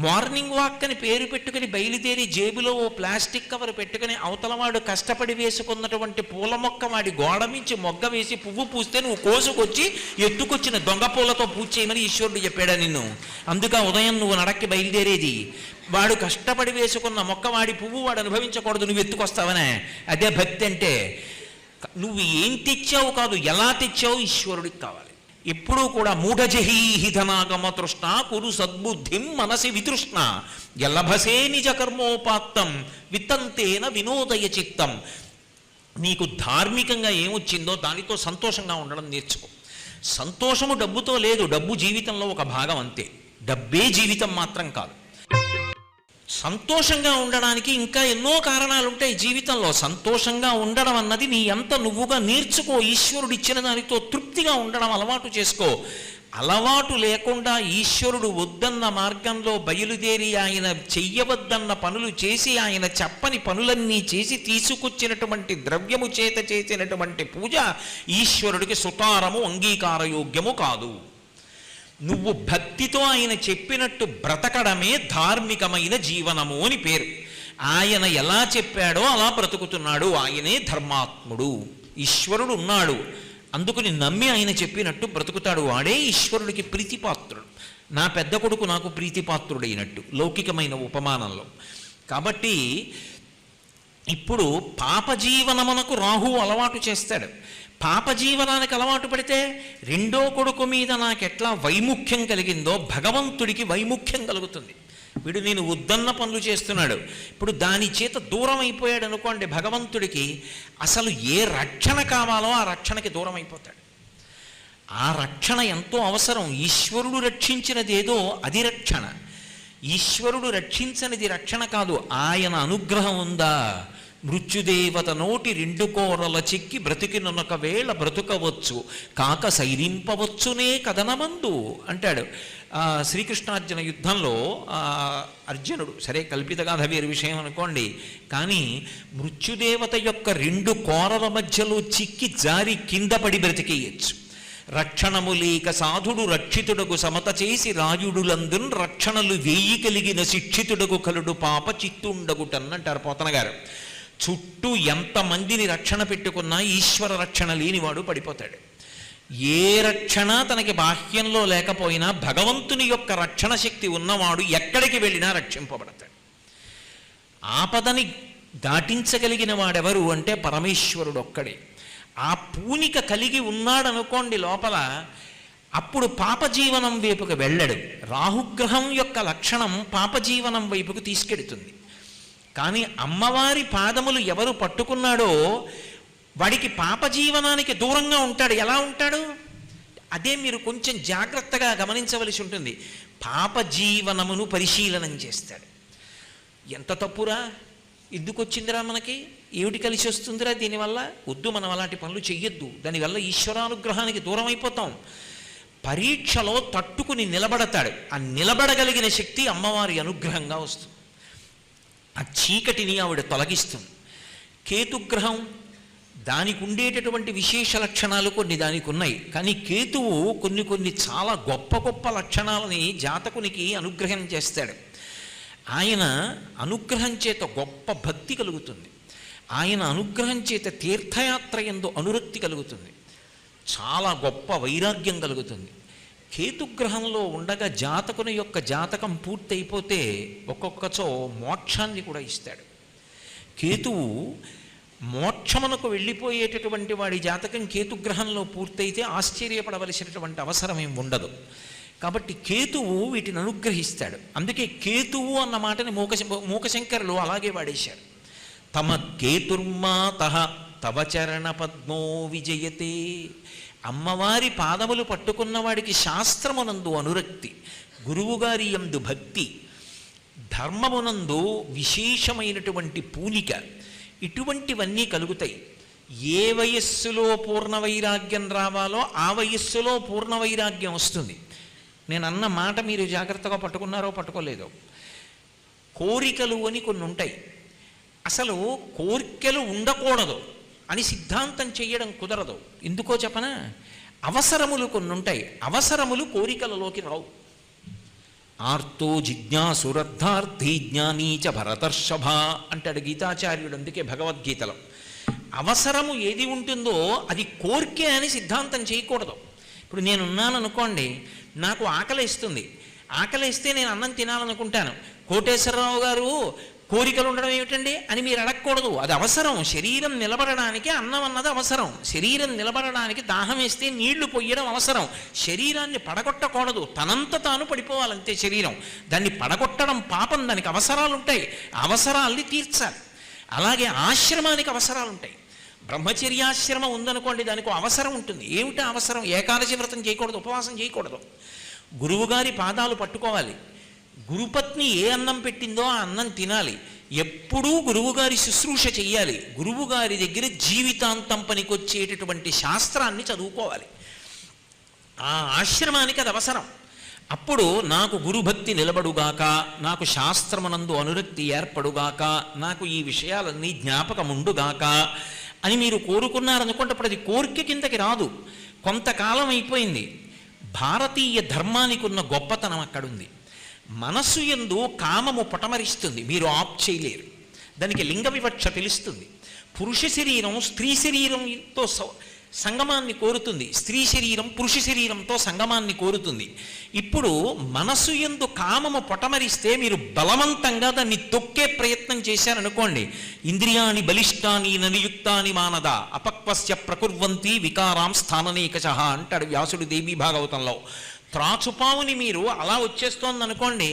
మార్నింగ్ వాక్ అని పేరు పెట్టుకుని బయలుదేరి జేబులో ఓ ప్లాస్టిక్ కవర్ పెట్టుకుని అవతలవాడు కష్టపడి వేసుకున్నటువంటి పూల మొక్క వాడి గోడ మించి మొగ్గ వేసి పువ్వు పూస్తే నువ్వు కోసుకొచ్చి ఎత్తుకొచ్చిన దొంగ పూలతో పూజ చేయమని ఈశ్వరుడు చెప్పాడా నిన్ను? అందుక ఉదయం నువ్వు నడక్కి బయలుదేరేది. వాడు కష్టపడి వేసుకున్న మొక్క వాడి పువ్వు వాడు అనుభవించకూడదు, నువ్వు ఎత్తుకొస్తావనే. అదే భక్తి అంటే. నువ్వు ఏం తెచ్చావు కాదు, ఎలా తెచ్చావు ఈశ్వరుడికి కావాలి. ఎప్పుడూ కూడా మూఢజహీహి ధనాగమ తృష్ణ కురు సద్బుద్ధిం మనసి వితృష్ణ ఎల్లభసే నిజ కర్మోపాత్తం విత్తంతేన వినోదయ చిత్తం. నీకు ధార్మికంగా ఏమొచ్చిందో దానితో సంతోషంగా ఉండడం నేర్చుకో. సంతోషము డబ్బుతో లేదు, డబ్బు జీవితంలో ఒక భాగం అంతే, డబ్బే జీవితం మాత్రం కాదు. సంతోషంగా ఉండడానికి ఇంకా ఎన్నో కారణాలు ఉంటాయి జీవితంలో. సంతోషంగా ఉండడం అన్నది నీ ఎంత నువ్వుగా నేర్చుకో. ఈశ్వరుడు ఇచ్చిన దానితో తృప్తిగా ఉండడం అలవాటు చేసుకో. అలవాటు లేకుండా ఈశ్వరుడు వద్దన్న మార్గంలో బయలుదేరి ఆయన చెయ్యవద్దన్న పనులు చేసి ఆయన చెప్పని పనులన్నీ చేసి తీసుకొచ్చినటువంటి ద్రవ్యము చేత చేసినటువంటి పూజ ఈశ్వరుడికి సుతారము అంగీకారయోగ్యము కాదు. నువ్వు భక్తితో ఆయన చెప్పినట్టు బ్రతకడమే ధార్మికమైన జీవనము అని పేరు. ఆయన ఎలా చెప్పాడో అలా బ్రతుకుతున్నాడు, ఆయనే ధర్మాత్ముడు. ఈశ్వరుడు ఉన్నాడు, అందుకుని నమ్మి ఆయన చెప్పినట్టు బ్రతుకుతాడు, వాడే ఈశ్వరుడికి ప్రీతిపాత్రుడు. నా పెద్ద కొడుకు నాకు ప్రీతిపాత్రుడైనట్టు లౌకికమైన ఉపమానంలో. కాబట్టి ఇప్పుడు పాపజీవనమునకు రాహువు అలవాటు చేస్తాడు. పాపజీవనానికి అలవాటు పడితే రెండో కొడుకు మీద నాకెట్లా వైముఖ్యం కలిగిందో భగవంతుడికి వైముఖ్యం కలుగుతుంది. వీడు నేను వద్దన్న పనులు చేస్తున్నాడు, ఇప్పుడు దాని చేత దూరం అయిపోయాడు అనుకోండి భగవంతుడికి. అసలు ఏ రక్షణ కావాలో ఆ రక్షణకి దూరం అయిపోతాడు. ఆ రక్షణ ఎంతో అవసరం. ఈశ్వరుడు రక్షించినదేదో అది రక్షణ, ఈశ్వరుడు రక్షించనిది రక్షణ కాదు. ఆయన అనుగ్రహం ఉందా? మృత్యుదేవత నోటి 2 కోరల చిక్కి బ్రతికినొక వేళ బ్రతుకవచ్చు కాక సైరింపవచ్చునే కథనమందు అంటాడు. శ్రీకృష్ణార్జున యుద్ధంలో అర్జునుడు, సరే కల్పిత గాథ వేరు విషయం అనుకోండి, కానీ మృత్యుదేవత యొక్క 2 కోరల మధ్యలో చిక్కి జారి కింద పడి బ్రతికేయచ్చు. రక్షణము లేక సాధుడు రక్షితుడకు సమత చేసి రాయుడులందున్ రక్షణలు వేయి కలిగిన శిక్షితుడకు కలుడు పాప చిత్తుండగుటన్నంటారు పోతన గారు. చుట్టూ ఎంతమందిని రక్షణ పెట్టుకున్నా ఈశ్వర రక్షణ లేనివాడు పడిపోతాడు. ఏ రక్షణ తనకి బాహ్యంలో లేకపోయినా భగవంతుని యొక్క రక్షణ శక్తి ఉన్నవాడు ఎక్కడికి వెళ్ళినా రక్షింపబడతాడు. ఆపదని దాటించగలిగిన వాడెవరు అంటే పరమేశ్వరుడు ఒక్కడే. ఆ పూనిక కలిగి ఉన్నాడనుకోండి లోపల, అప్పుడు పాపజీవనం వైపుకు వెళ్ళడు. రాహుగ్రహం యొక్క లక్షణం పాపజీవనం వైపుకు తీసుకెడుతుంది. కానీ అమ్మవారి పాదములు ఎవరు పట్టుకున్నాడో వాడికి పాపజీవనానికి దూరంగా ఉంటాడు. ఎలా ఉంటాడు? అదే మీరు కొంచెం జాగ్రత్తగా గమనించవలసి ఉంటుంది. పాపజీవనమును పరిశీలనం చేస్తాడు. ఎంత తప్పురా, ఎందుకు వచ్చిందిరా, మనకి ఏమిటి కలిసి వస్తుందిరా దీనివల్ల, వద్దు, మనం అలాంటి పనులు చెయ్యొద్దు, దానివల్ల ఈశ్వరానుగ్రహానికి దూరం అయిపోతాం. పరీక్షలో తట్టుకుని నిలబడతాడు. ఆ నిలబడగలిగిన శక్తి అమ్మవారి అనుగ్రహంగా వస్తుంది. ఆ చీకటిని ఆవిడ తొలగిస్తుంది. కేతుగ్రహం దానికి ఉండేటటువంటి విశేష లక్షణాలు కొన్ని దానికి ఉన్నాయి. కానీ కేతువు కొన్ని చాలా గొప్ప గొప్ప లక్షణాలని జాతకునికి అనుగ్రహం చేస్తాడు. ఆయన అనుగ్రహం చేత గొప్ప భక్తి కలుగుతుంది. ఆయన అనుగ్రహం చేత తీర్థయాత్ర యందు అనురక్తి కలుగుతుంది. చాలా గొప్ప వైరాగ్యం కలుగుతుంది. కేతుగ్రహంలో ఉండగా జాతకుని యొక్క జాతకం పూర్తయిపోతే ఒక్కొక్కచో మోక్షాన్ని కూడా ఇస్తాడు. కేతువు మోక్షమునకు వెళ్ళిపోయేటటువంటి వాడి జాతకం కేతుగ్రహంలో పూర్తయితే ఆశ్చర్యపడవలసినటువంటి అవసరం ఏం ఉండదు. కాబట్టి కేతువు వీటిని అనుగ్రహిస్తాడు. అందుకే కేతువు అన్న మాటని మూకశంకరులు అలాగే వాడేశారు. తమ కేతుర్మాత తవ చరణ పద్మో విజయతే. అమ్మవారి పాదములు పట్టుకున్నవాడికి శాస్త్రమునందు అనురక్తి, గురువుగారి యందు భక్తి, ధర్మమునందు విశేషమైనటువంటి పూనిక, ఇటువంటివన్నీ కలుగుతాయి. ఏ వయస్సులో పూర్ణ వైరాగ్యం రావాలో ఆ వయస్సులో పూర్ణ వైరాగ్యం వస్తుంది. నేను అన్న మాట మీరు జాగ్రత్తగా పట్టుకున్నారో పట్టుకోలేదో. కోరికలు అని కొన్ని ఉంటాయి. అసలు కోరికలు ఉండకూడదు అని సిద్ధాంతం చేయడం కుదరదు. ఎందుకో చెప్పనా? అవసరములు కొన్ని ఉంటాయి. అవసరములు కోరికలలోకి రావు. ఆర్తో జిజ్ఞాసురర్థార్థి జ్ఞానీచ భరతర్షభ అంటాడు గీతాచార్యుడు. అందుకే భగవద్గీతలో అవసరము ఏది ఉంటుందో అది కోరికే అని సిద్ధాంతం చేయకూడదు. ఇప్పుడు నేనున్నాను అనుకోండి, నాకు ఆకలిస్తుంది, ఆకలిస్తే నేను అన్నం తినాలనుకుంటాను. కోటేశ్వరరావు గారు కోరికలు ఉండడం ఏమిటండి అని మీరు అడగకూడదు. అది అవసరం. శరీరం నిలబడడానికి అన్నం అన్నది అవసరం. శరీరం నిలబడడానికి దాహం వేస్తే నీళ్లు పొయ్యడం అవసరం. శరీరాన్ని పడగొట్టకూడదు, తనంత తాను పడిపోవాలంతే శరీరం. దాన్ని పడగొట్టడం పాపం. దానికి అవసరాలు ఉంటాయి, అవసరాల్ని తీర్చాలి. అలాగే ఆశ్రమానికి అవసరాలు ఉంటాయి. బ్రహ్మచర్యాశ్రమం ఉందనుకోండి, దానికి అవసరం ఉంటుంది. ఏమిటా అవసరం? ఏకాదశి వ్రతం చేయకూడదు, ఉపవాసం చేయకూడదు, గురువుగారి పాదాలు పట్టుకోవాలి, గురుపత్ని ఏ అన్నం పెట్టిందో ఆ అన్నం తినాలి, ఎప్పుడూ గురువుగారి శుశ్రూష చెయ్యాలి, గురువుగారి దగ్గర జీవితాంతం పనికొచ్చేటటువంటి శాస్త్రాన్ని చదువుకోవాలి. ఆ ఆశ్రమానికి అది అవసరం. అప్పుడు నాకు గురుభక్తి నిలబడుగాక, నాకు శాస్త్రమునందు అనురక్తి ఏర్పడుగాక, నాకు ఈ విషయాలన్నీ జ్ఞాపకముండుగాక అని మీరు కోరుకున్నారనుకుంటే అప్పుడు అది కోరిక కిందకి రాదు. కొంతకాలం అయిపోయింది. భారతీయ ధర్మానికి ఉన్న గొప్పతనం అక్కడుంది. మనస్సు యందు కామము పటమరిస్తుంది, మీరు ఆప్ చేయలేరు. దానికి లింగ వివక్ష తెలుస్తుంది. పురుష శరీరం స్త్రీ శరీరంతో సంగమాన్ని కోరుతుంది, స్త్రీ శరీరం పురుష శరీరంతో సంగమాన్ని కోరుతుంది. ఇప్పుడు మనస్సు యందు కామము పటమరిస్తే మీరు బలవంతంగా దాన్ని తొక్కే ప్రయత్నం చేశారనుకోండి, ఇంద్రియాని బలిష్టాని ననియుక్తాని మానద అపక్వస్య ప్రకుర్వంతి వికారాం స్థాననేకశః అంటాడు వ్యాసుడు దేవీ భాగవతంలో. త్రాచుపావుని మీరు అలా వచ్చేస్తోందనుకోండి,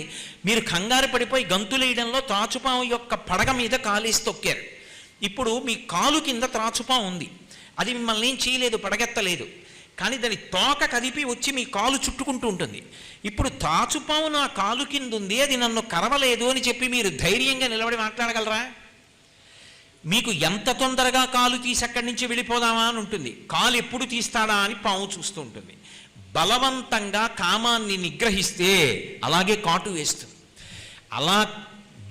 మీరు కంగారు పడిపోయి గంతులేయడంలో త్రాచుపావు యొక్క పడగ మీద కాలేసి తొక్కారు. ఇప్పుడు మీ కాలు కింద త్రాచుపావు ఉంది, అది మిమ్మల్ని ఏం చేయలేదు, పడగెత్తలేదు, కానీ దాని తోక కదిపి వచ్చి మీ కాలు చుట్టుకుంటూ ఉంటుంది. ఇప్పుడు త్రాచుపావు నా కాలు కింద ఉంది, అది నన్ను కరవలేదు అని చెప్పి మీరు ధైర్యంగా నిలబడి మాట్లాడగలరా? మీకు ఎంత తొందరగా కాలు తీసి అక్కడి నుంచి వెళ్ళిపోదామా అని ఉంటుంది. కాలు ఎప్పుడు తీస్తాడా అని పాము చూస్తూ ఉంటుంది. బలవంతంగా కామాన్ని నిగ్రహిస్తే అలాగే కాటు వేస్తుంది. అలా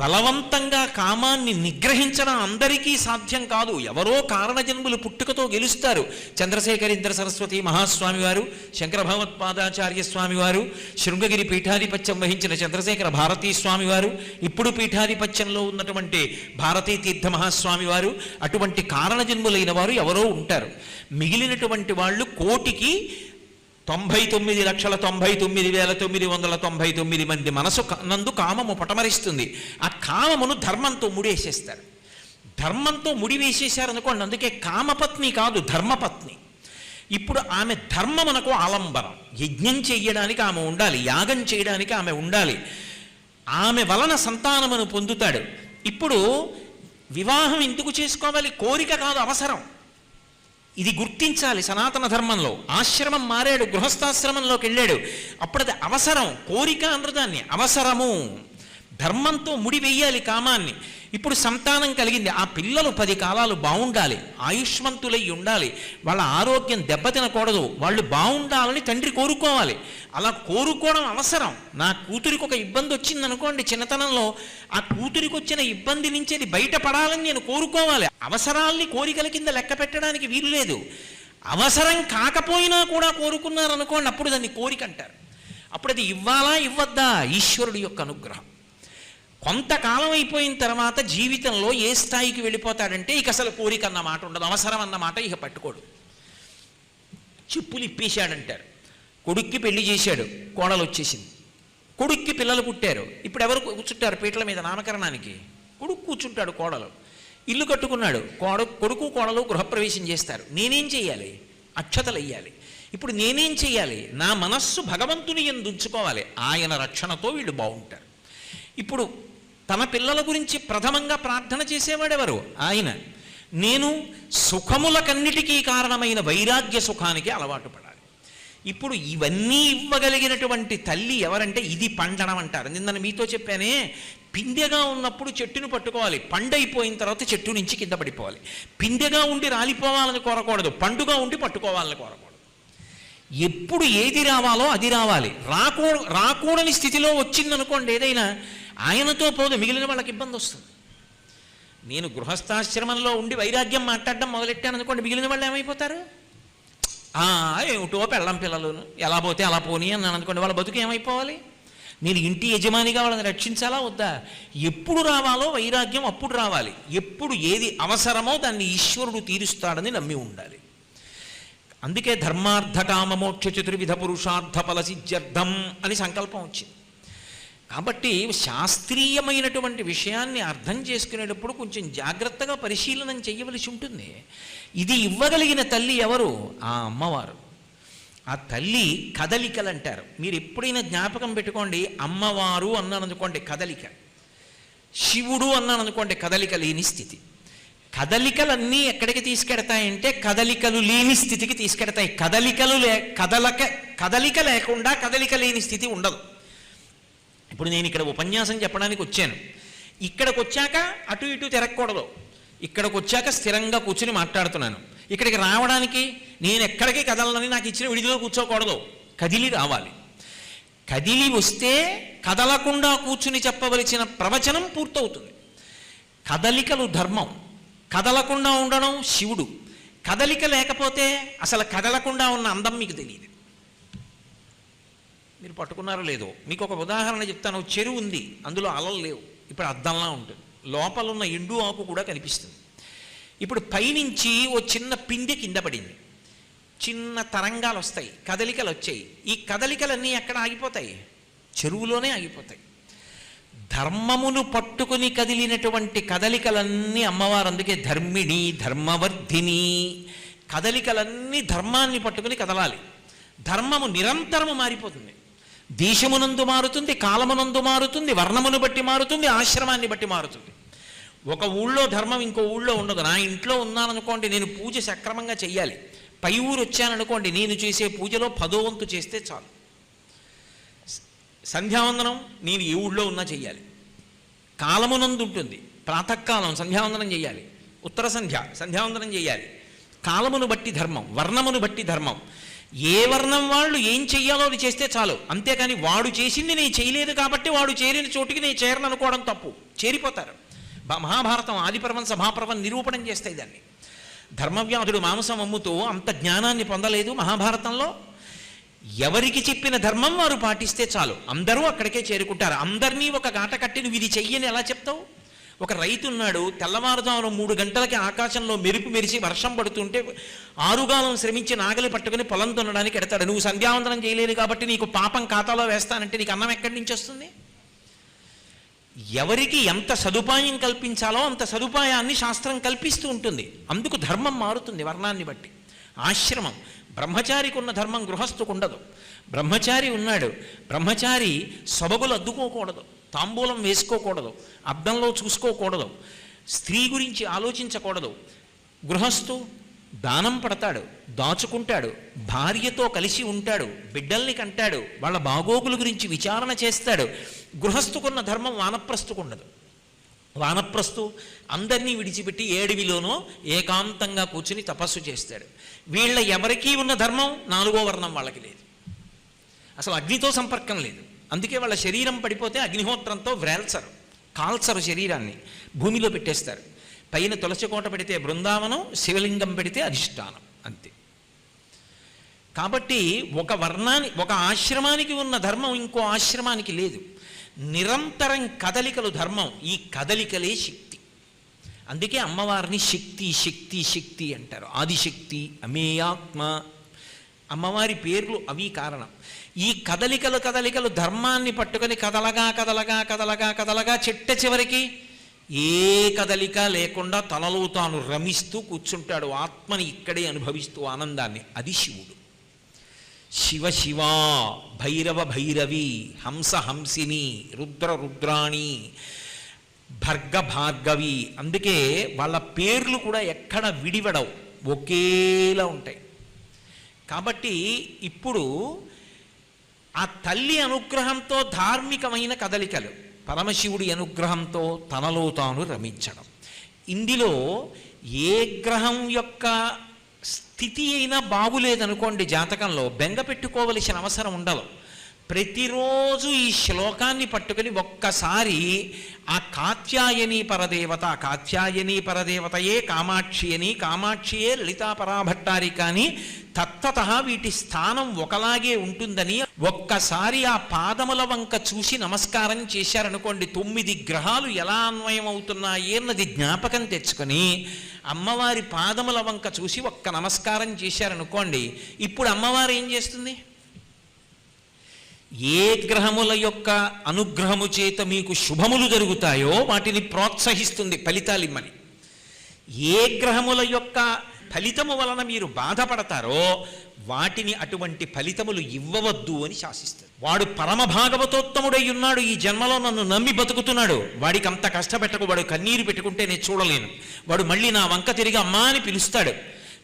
బలవంతంగా కామాన్ని నిగ్రహించడం అందరికీ సాధ్యం కాదు. ఎవరో కారణజన్ములు పుట్టుకతో గెలుస్తారు. చంద్రశేఖరేంద్ర సరస్వతి మహాస్వామి వారు, శంకర భగవత్పాదాచార్య స్వామి వారు, శృంగగిరి పీఠాధిపత్యం వహించిన చంద్రశేఖర భారతీ స్వామి వారు, ఇప్పుడు పీఠాధిపత్యంలో ఉన్నటువంటి భారతీ తీర్థ మహాస్వామి వారు, అటువంటి కారణజన్ములైన వారు ఎవరో ఉంటారు. మిగిలినటువంటి వాళ్ళు కోటికి 99,99,999 మంది మనసు నందు కామము పటమరిస్తుంది. ఆ కామమును ధర్మంతో ముడివేసేస్తారు. ధర్మంతో ముడివేసేశారనుకోండి, అందుకే కామపత్ని కాదు ధర్మపత్ని. ఇప్పుడు ఆమె ధర్మమునకు ఆలంబనం. యజ్ఞం చేయడానికి ఆమె ఉండాలి, యాగం చేయడానికి ఆమె ఉండాలి. ఆమె వలన సంతానమును పొందుతాడు. ఇప్పుడు వివాహం ఎందుకు చేసుకోవాలి? కోరిక కాదు, అవసరం. ఇది గుర్తించాలి. సనాతన ధర్మంలో ఆశ్రమం మారాడు, గృహస్థాశ్రమంలోకి వెళ్ళాడు. అప్పుడు అది అవసరం, కోరిక అనరుదాన్ని అవసరము. ధర్మంతో ముడి వెయ్యాలి కామాన్ని. ఇప్పుడు సంతానం కలిగింది, ఆ పిల్లలు 10 కాలాలు బాగుండాలి, ఆయుష్మంతులై ఉండాలి, వాళ్ళ ఆరోగ్యం దెబ్బతినకూడదు, వాళ్ళు బాగుండాలని తండ్రి కోరుకోవాలి. అలా కోరుకోవడం అవసరం. నా కూతురికి ఒక ఇబ్బంది వచ్చిందనుకోండి చిన్నతనంలో, ఆ కూతురికి వచ్చిన ఇబ్బంది నుంచి అది బయటపడాలని నేను కోరుకోవాలి. అవసరాల్ని కోరికల కింద లెక్క పెట్టడానికి వీలు లేదు. అవసరం కాకపోయినా కూడా కోరుకున్నారనుకోండి, అప్పుడు దాన్ని కోరిక అంటారు. అప్పుడు అది ఇవ్వాలా ఇవ్వద్దా, ఈశ్వరుడి యొక్క అనుగ్రహం. కొంతకాలం అయిపోయిన తర్వాత జీవితంలో ఏ స్థాయికి వెళ్ళిపోతాడంటే ఇక అసలు కోరిక అన్న మాట ఉండదు, అవసరం అన్న మాట ఇక పట్టుకోడు. చెప్పులు ఇప్పేశాడంటారు. కొడుక్కి పెళ్లి చేశాడు, కోడలు వచ్చేసింది. కొడుక్కి పిల్లలు పుట్టారు. ఇప్పుడు ఎవరు కూర్చుంటారు పీటల మీద నామకరణానికి? కొడుకు కూర్చుంటాడు, కోడలు. ఇల్లు కట్టుకున్నాడు, కొడుకు కోడలు గృహప్రవేశం చేస్తారు. నేనేం చేయాలి? అక్షతలు వెయ్యాలి. ఇప్పుడు నేనేం చేయాలి? నా మనస్సు భగవంతుని యందు ఉంచుకోవాలి. ఆయన రక్షణతో వీళ్ళు బాగుంటారు. ఇప్పుడు తన పిల్లల గురించి ప్రథమంగా ప్రార్థన చేసేవాడెవరు? ఆయన. నేను సుఖములకన్నిటికీ కారణమైన వైరాగ్య సుఖానికి అలవాటు పడాలి. ఇప్పుడు ఇవన్నీ ఇవ్వగలిగినటువంటి తల్లి ఎవరంటే ఇది పండడం అంటారు. నిన్న మీతో చెప్పానే, పిందెగా ఉన్నప్పుడు చెట్టును పట్టుకోవాలి, పండైపోయిన తర్వాత చెట్టు నుంచి కింద పడిపోవాలి. పిందెగా ఉండి రాలిపోవాలని కోరకూడదు, పండుగ ఉండి పట్టుకోవాలని కోరకూడదు. ఎప్పుడు ఏది రావాలో అది రావాలి. రాకూడని స్థితిలో వచ్చిందనుకోండి ఏదైనా, ఆయనతో పోదు, మిగిలిన వాళ్ళకి ఇబ్బంది వస్తుంది. నేను గృహస్థాశ్రమంలో ఉండి వైరాగ్యం మాట్లాడడం మొదలెట్టాను అనుకోండి, మిగిలిన వాళ్ళు ఏమైపోతారు? ఏమిటో పెళ్ళం పిల్లలు ఎలా పోతే అలా పోనీ అన్నాను అనుకోండి, వాళ్ళ బతుకు ఏమైపోవాలి? నేను ఇంటి యజమానిగా వాళ్ళని రక్షించాలా వద్దా? ఎప్పుడు రావాలో వైరాగ్యం అప్పుడు రావాలి. ఎప్పుడు ఏది అవసరమో దాన్ని ఈశ్వరుడు తీరుస్తాడని నమ్మి ఉండాలి. అందుకే ధర్మార్థ కామ మోక్ష చతుర్విధ పురుషార్థ ఫలసిద్ధ్యర్థం అని సంకల్పం వచ్చింది. కాబట్టి శాస్త్రీయమైనటువంటి విషయాన్ని అర్థం చేసుకునేటప్పుడు కొంచెం జాగ్రత్తగా పరిశీలనం చేయవలసి ఉంటుంది. ఇది ఇవ్వగలిగిన తల్లి ఎవరు? ఆ అమ్మవారు. ఆ తల్లి కదలికలు అంటారు. మీరు ఎప్పుడైనా జ్ఞాపకం పెట్టుకోండి, అమ్మవారు అన్నాను అనుకోండి కదలిక, శివుడు అన్నాను అనుకోండి కదలిక లేని స్థితి. కదలికలన్నీ ఎక్కడికి తీసుకెడతాయంటే కదలికలు లేని స్థితికి తీసుకెడతాయి. కదలిక లేకుండా కదలిక లేని స్థితి ఉండదు. ఇప్పుడు నేను ఇక్కడ ఉపన్యాసం చెప్పడానికి వచ్చాను. ఇక్కడికి వచ్చాక అటు ఇటు తిరగకూడదు, ఇక్కడికి వచ్చాక స్థిరంగా కూర్చుని మాట్లాడుతున్నాను. ఇక్కడికి రావడానికి నేను ఎక్కడికి కదలని నాకు ఇచ్చిన విడిదిలో కూర్చోకూడదు, కదిలి రావాలి. కదిలి వస్తే కదలకుండా కూర్చుని చెప్పవలసిన ప్రవచనం పూర్తవుతుంది. కదలికలు ధర్మం, కదలకుండా ఉండడం శివుడు. కదలిక లేకపోతే అసలు కదలకుండా ఉన్న అందం మీకు తెలియదు. మీరు పట్టుకున్నారో లేదో, మీకు ఒక ఉదాహరణ చెప్తాను. చెరువు ఉంది, అందులో అలలు లేవు, ఇప్పుడు అద్దంలా ఉంటుంది, లోపల ఉన్న ఎండు ఆకు కూడా కనిపిస్తుంది. ఇప్పుడు పైనుంచి ఓ చిన్న పిందె కింద పడింది, చిన్న తరంగాలు వస్తాయి, కదలికలు వచ్చాయి. ఈ కదలికలన్నీ ఎక్కడ ఆగిపోతాయి? చెరువులోనే ఆగిపోతాయి. ధర్మమును పట్టుకుని కదిలినటువంటి కదలికలన్నీ అమ్మవారు. అందుకే ధర్మిణి, ధర్మవర్ధిని. కదలికలన్నీ ధర్మాన్ని పట్టుకుని కదలాలి. ధర్మము నిరంతరము మారిపోతుంది. దేశమునందు మారుతుంది, కాలమునందు మారుతుంది, వర్ణమును బట్టి మారుతుంది, ఆశ్రమాన్ని బట్టి మారుతుంది. ఒక ఊళ్ళో ధర్మం ఇంకో ఊళ్ళో ఉండదు. నా ఇంట్లో ఉన్నాననుకోండి, నేను పూజ సక్రమంగా చెయ్యాలి. పై ఊరు వచ్చాననుకోండి, నేను చేసే పూజలో 10వ వంతు చేస్తే చాలు. సంధ్యావందనం నేను ఏ ఊళ్ళో ఉన్నా చెయ్యాలి. కాలమునందు ఉంటుంది, ప్రాతకాలం సంధ్యావందనం చేయాలి, ఉత్తర సంధ్యావందనం చేయాలి. కాలమును బట్టి ధర్మం, వర్ణమును బట్టి ధర్మం. ఏ వర్ణం వాళ్ళు ఏం చెయ్యాలో అది చేస్తే చాలు. అంతేకాని వాడు చేసింది నేను చేయలేదు కాబట్టి వాడు చేరిన చోటికి నేను చేరను అనుకోవడం తప్పు. చేరిపోతారు. మహాభారతం ఆదిపర్వం సభాపర్వం నిరూపణం చేస్తాయి దాన్ని. ధర్మవ్యాధుడు మాంసం అమ్ముతూ అంత జ్ఞానాన్ని పొందలేదు మహాభారతంలో. ఎవరికి చెప్పిన ధర్మం వారు పాటిస్తే చాలు, అందరూ అక్కడికే చేరుకుంటారు. అందరినీ ఒక గాట కట్టి నువ్వు ఇది చెయ్యని ఎలా చెప్తావు? ఒక రైతు ఉన్నాడు, తెల్లవారుజామున 3 గంటలకి ఆకాశంలో మెరుపు మెరిసి వర్షం పడుతుంటే 6 కాలం శ్రమించి నాగలి పట్టుకుని పొలం దున్నడానికి ఎడతాడు. నువ్వు సంధ్యావందనం చేయలేదు కాబట్టి నీకు పాపం ఖాతాలో వేస్తానంటే నీకు అన్నం ఎక్కడి నుంచి వస్తుంది? ఎవరికి ఎంత సదుపాయం కల్పించాలో అంత సదుపాయాన్ని శాస్త్రం కల్పిస్తూ ఉంటుంది. అందుకు ధర్మం మారుతుంది వర్ణాన్ని బట్టి. ఆశ్రమం, బ్రహ్మచారికి ఉన్న ధర్మం గృహస్థుకు ఉండదు. బ్రహ్మచారి ఉన్నాడు, బ్రహ్మచారి సొబగులు అద్దుకోకూడదు, తాంబూలం వేసుకోకూడదు, అద్దంలో చూసుకోకూడదు, స్త్రీ గురించి ఆలోచించకూడదు. గృహస్థు దానం పడతాడు, దాచుకుంటాడు, భార్యతో కలిసి ఉంటాడు, బిడ్డల్ని కంటాడు, వాళ్ళ బాగోగుల గురించి విచారణ చేస్తాడు. గృహస్థుకున్న ధర్మం వానప్రస్థుకుండదు. వానప్రస్థు అందరినీ విడిచిపెట్టి ఏడివిలోనో ఏకాంతంగా కూర్చుని తపస్సు చేస్తాడు. వీళ్ళ ఎవరికీ ఉన్న ధర్మం 4వ వర్ణం వాళ్ళకి లేదు. అసలు అగ్నితో సంపర్కం లేదు. అందుకే వాళ్ళ శరీరం పడిపోతే అగ్నిహోత్రంతో వ్రేల్చరు, కాల్చరు, శరీరాన్ని భూమిలో పెట్టేస్తారు. పైన తులసి కోట పెడితే బృందావనం, శివలింగం పెడితే అధిష్టానం, అంతే. కాబట్టి ఒక ఆశ్రమానికి ఉన్న ధర్మం ఇంకో ఆశ్రమానికి లేదు. నిరంతరం కదలికలు ధర్మం, ఈ కదలికలే శక్తి. అందుకే అమ్మవారిని శక్తి శక్తి శక్తి అంటారు. ఆదిశక్తి, అమేయాత్మ, అమ్మవారి పేర్లు అవి కారణం. ఈ కదలికలు ధర్మాన్ని పట్టుకొని కదలగా కదలగా కదలగా కదలగా చిట్ట చివరికి ఏ కదలిక లేకుండా తనలో తాను రమిస్తూ కూర్చుంటాడు, ఆత్మని ఇక్కడే అనుభవిస్తూ ఆనందాన్ని. అది శివుడు. శివ శివ, భైరవ భైరవి, హంస హంసిని, రుద్ర రుద్రాణి, భర్గ భార్గవి. అందుకే వాళ్ళ పేర్లు కూడా ఎక్కడ విడివడవు, ఒకేలా ఉంటాయి. కాబట్టి ఇప్పుడు ఆ తల్లి అనుగ్రహంతో ధార్మికమైన కదలికలు, పరమశివుడి అనుగ్రహంతో తనలో తాను రమించడం. ఇందులో ఏ గ్రహం యొక్క స్థితి అయినా బాగులేదనుకోండి, జాతకంలో బెంగ పెట్టుకోవలసిన అవసరం ఉండదు. ప్రతిరోజు ఈ శ్లోకాన్ని పట్టుకుని ఒక్కసారి ఆ కాత్యాయని పరదేవతయే కామాక్షి అని, కామాక్షియే లలితా పరాభట్టారి కానీ తత్తత వీటి స్థానం ఒకలాగే ఉంటుందని ఒక్కసారి ఆ పాదముల వంక చూసి నమస్కారం చేశారనుకోండి, 9 గ్రహాలు ఎలా అన్వయం అవుతున్నాయి అన్నది జ్ఞాపకం తెచ్చుకొని అమ్మవారి పాదముల వంక చూసి ఒక్క నమస్కారం చేశారనుకోండి, ఇప్పుడు అమ్మవారు ఏం చేస్తుంది? ఏ గ్రహముల యొక్క అనుగ్రహము చేత మీకు శుభములు జరుగుతాయో వాటిని ప్రోత్సహిస్తుంది, ఫలితాలిమ్మని. ఏ గ్రహముల యొక్క ఫలితము వలన మీరు బాధపడతారో వాటిని అటువంటి ఫలితములు ఇవ్వవద్దు అని శాసిస్తారు. వాడు పరమ భాగవతోత్తముడై ఉన్నాడు, ఈ జన్మలో నన్ను నమ్మి బతుకుతున్నాడు, వాడికి అంత కష్టపెట్టకు, వాడు కన్నీరు పెట్టుకుంటే నేను చూడలేను, వాడు మళ్ళీ నా వంక తిరిగి అమ్మా అని పిలుస్తాడు,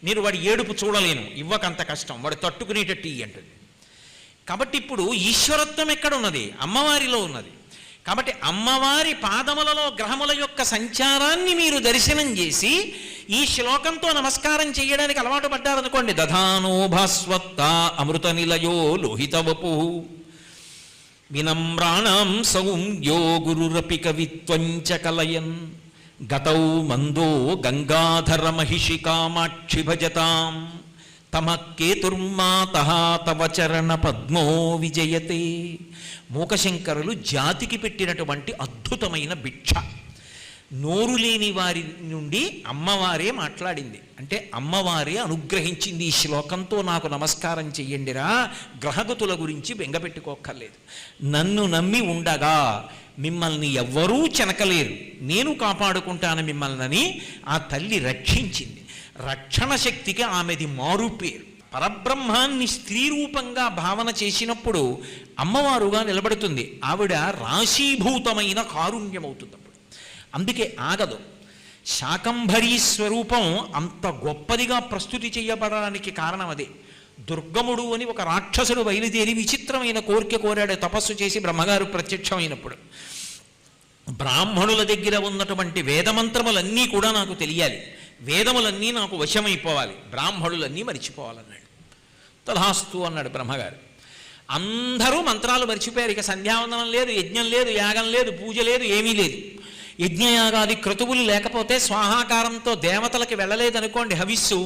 నేను వాడి ఏడుపు చూడలేను, ఇవ్వకంత కష్టం, వాడు తట్టుకునేటట్టు అంటుంది. కాబట్టి ఇప్పుడు ఈశ్వరత్వం ఎక్కడున్నది? అమ్మవారిలో ఉన్నది. కాబట్టి అమ్మవారి పాదములలో గ్రహముల యొక్క సంచారాన్ని మీరు దర్శనం చేసి ఈ శ్లోకంతో నమస్కారం చేయడానికి అలవాటు పడ్డారనుకోండి, దధానో భాస్వత్త అమృత నిలయో లోహిత వపు వినమ్రాణం సౌమ్యో గురురపి కవిత్వంచ కలయన్ గతౌ మందో గంగాధర మహిషి కామాక్షి భజతాం తమ కేతుర్మాతః తవ చరణ పద్మో విజయతే. మూకశంకరులు జాతికి పెట్టినటువంటి అద్భుతమైన భిక్ష. నోరు లేని వారి నుండి అమ్మవారే మాట్లాడింది. అంటే అమ్మవారే అనుగ్రహించింది. ఈ శ్లోకంతో నాకు నమస్కారం చెయ్యండిరా, గ్రహగతుల గురించి బెంగపెట్టుకోక్కర్లేదు, నన్ను నమ్మి ఉండగా మిమ్మల్ని ఎవ్వరూ చెనకలేరు, నేను కాపాడుకుంటాను మిమ్మల్ని ఆ తల్లి రక్షించింది. రక్షణ శక్తికి ఆమెది మారు పేరు. పరబ్రహ్మాన్ని స్త్రీ రూపంగా భావన చేసినప్పుడు అమ్మవారుగా నిలబడుతుంది. ఆవిడ రాశీభూతమైన కారుణ్యమవుతుంది అప్పుడు. అందుకే ఆగదు. శాకంభరీ స్వరూపం అంత గొప్పదిగా ప్రస్తుతి చేయబడడానికి కారణం అదే. దుర్గముడు అని ఒక రాక్షసుడు బయలుదేరి విచిత్రమైన కోరిక కోరాడు తపస్సు చేసి బ్రహ్మగారు ప్రత్యక్షమైనప్పుడు. బ్రాహ్మణుల దగ్గర ఉన్నటువంటి వేదమంత్రములన్నీ కూడా నాకు తెలియాలి, వేదములన్నీ నాకు వశమైపోవాలి, బ్రాహ్మణులన్నీ మరిచిపోవాలన్నాడు. తథాస్తు అన్నాడు బ్రహ్మగారు. అందరూ మంత్రాలు మరిచిపోయారు. ఇక సంధ్యావందనం లేదు, యజ్ఞం లేదు, యాగం లేదు, పూజ లేదు, ఏమీ లేదు. యజ్ఞయాగాది క్రతువులు లేకపోతే స్వాహాకారంతో దేవతలకి వెళ్ళలేదనుకోండి హవిస్సు,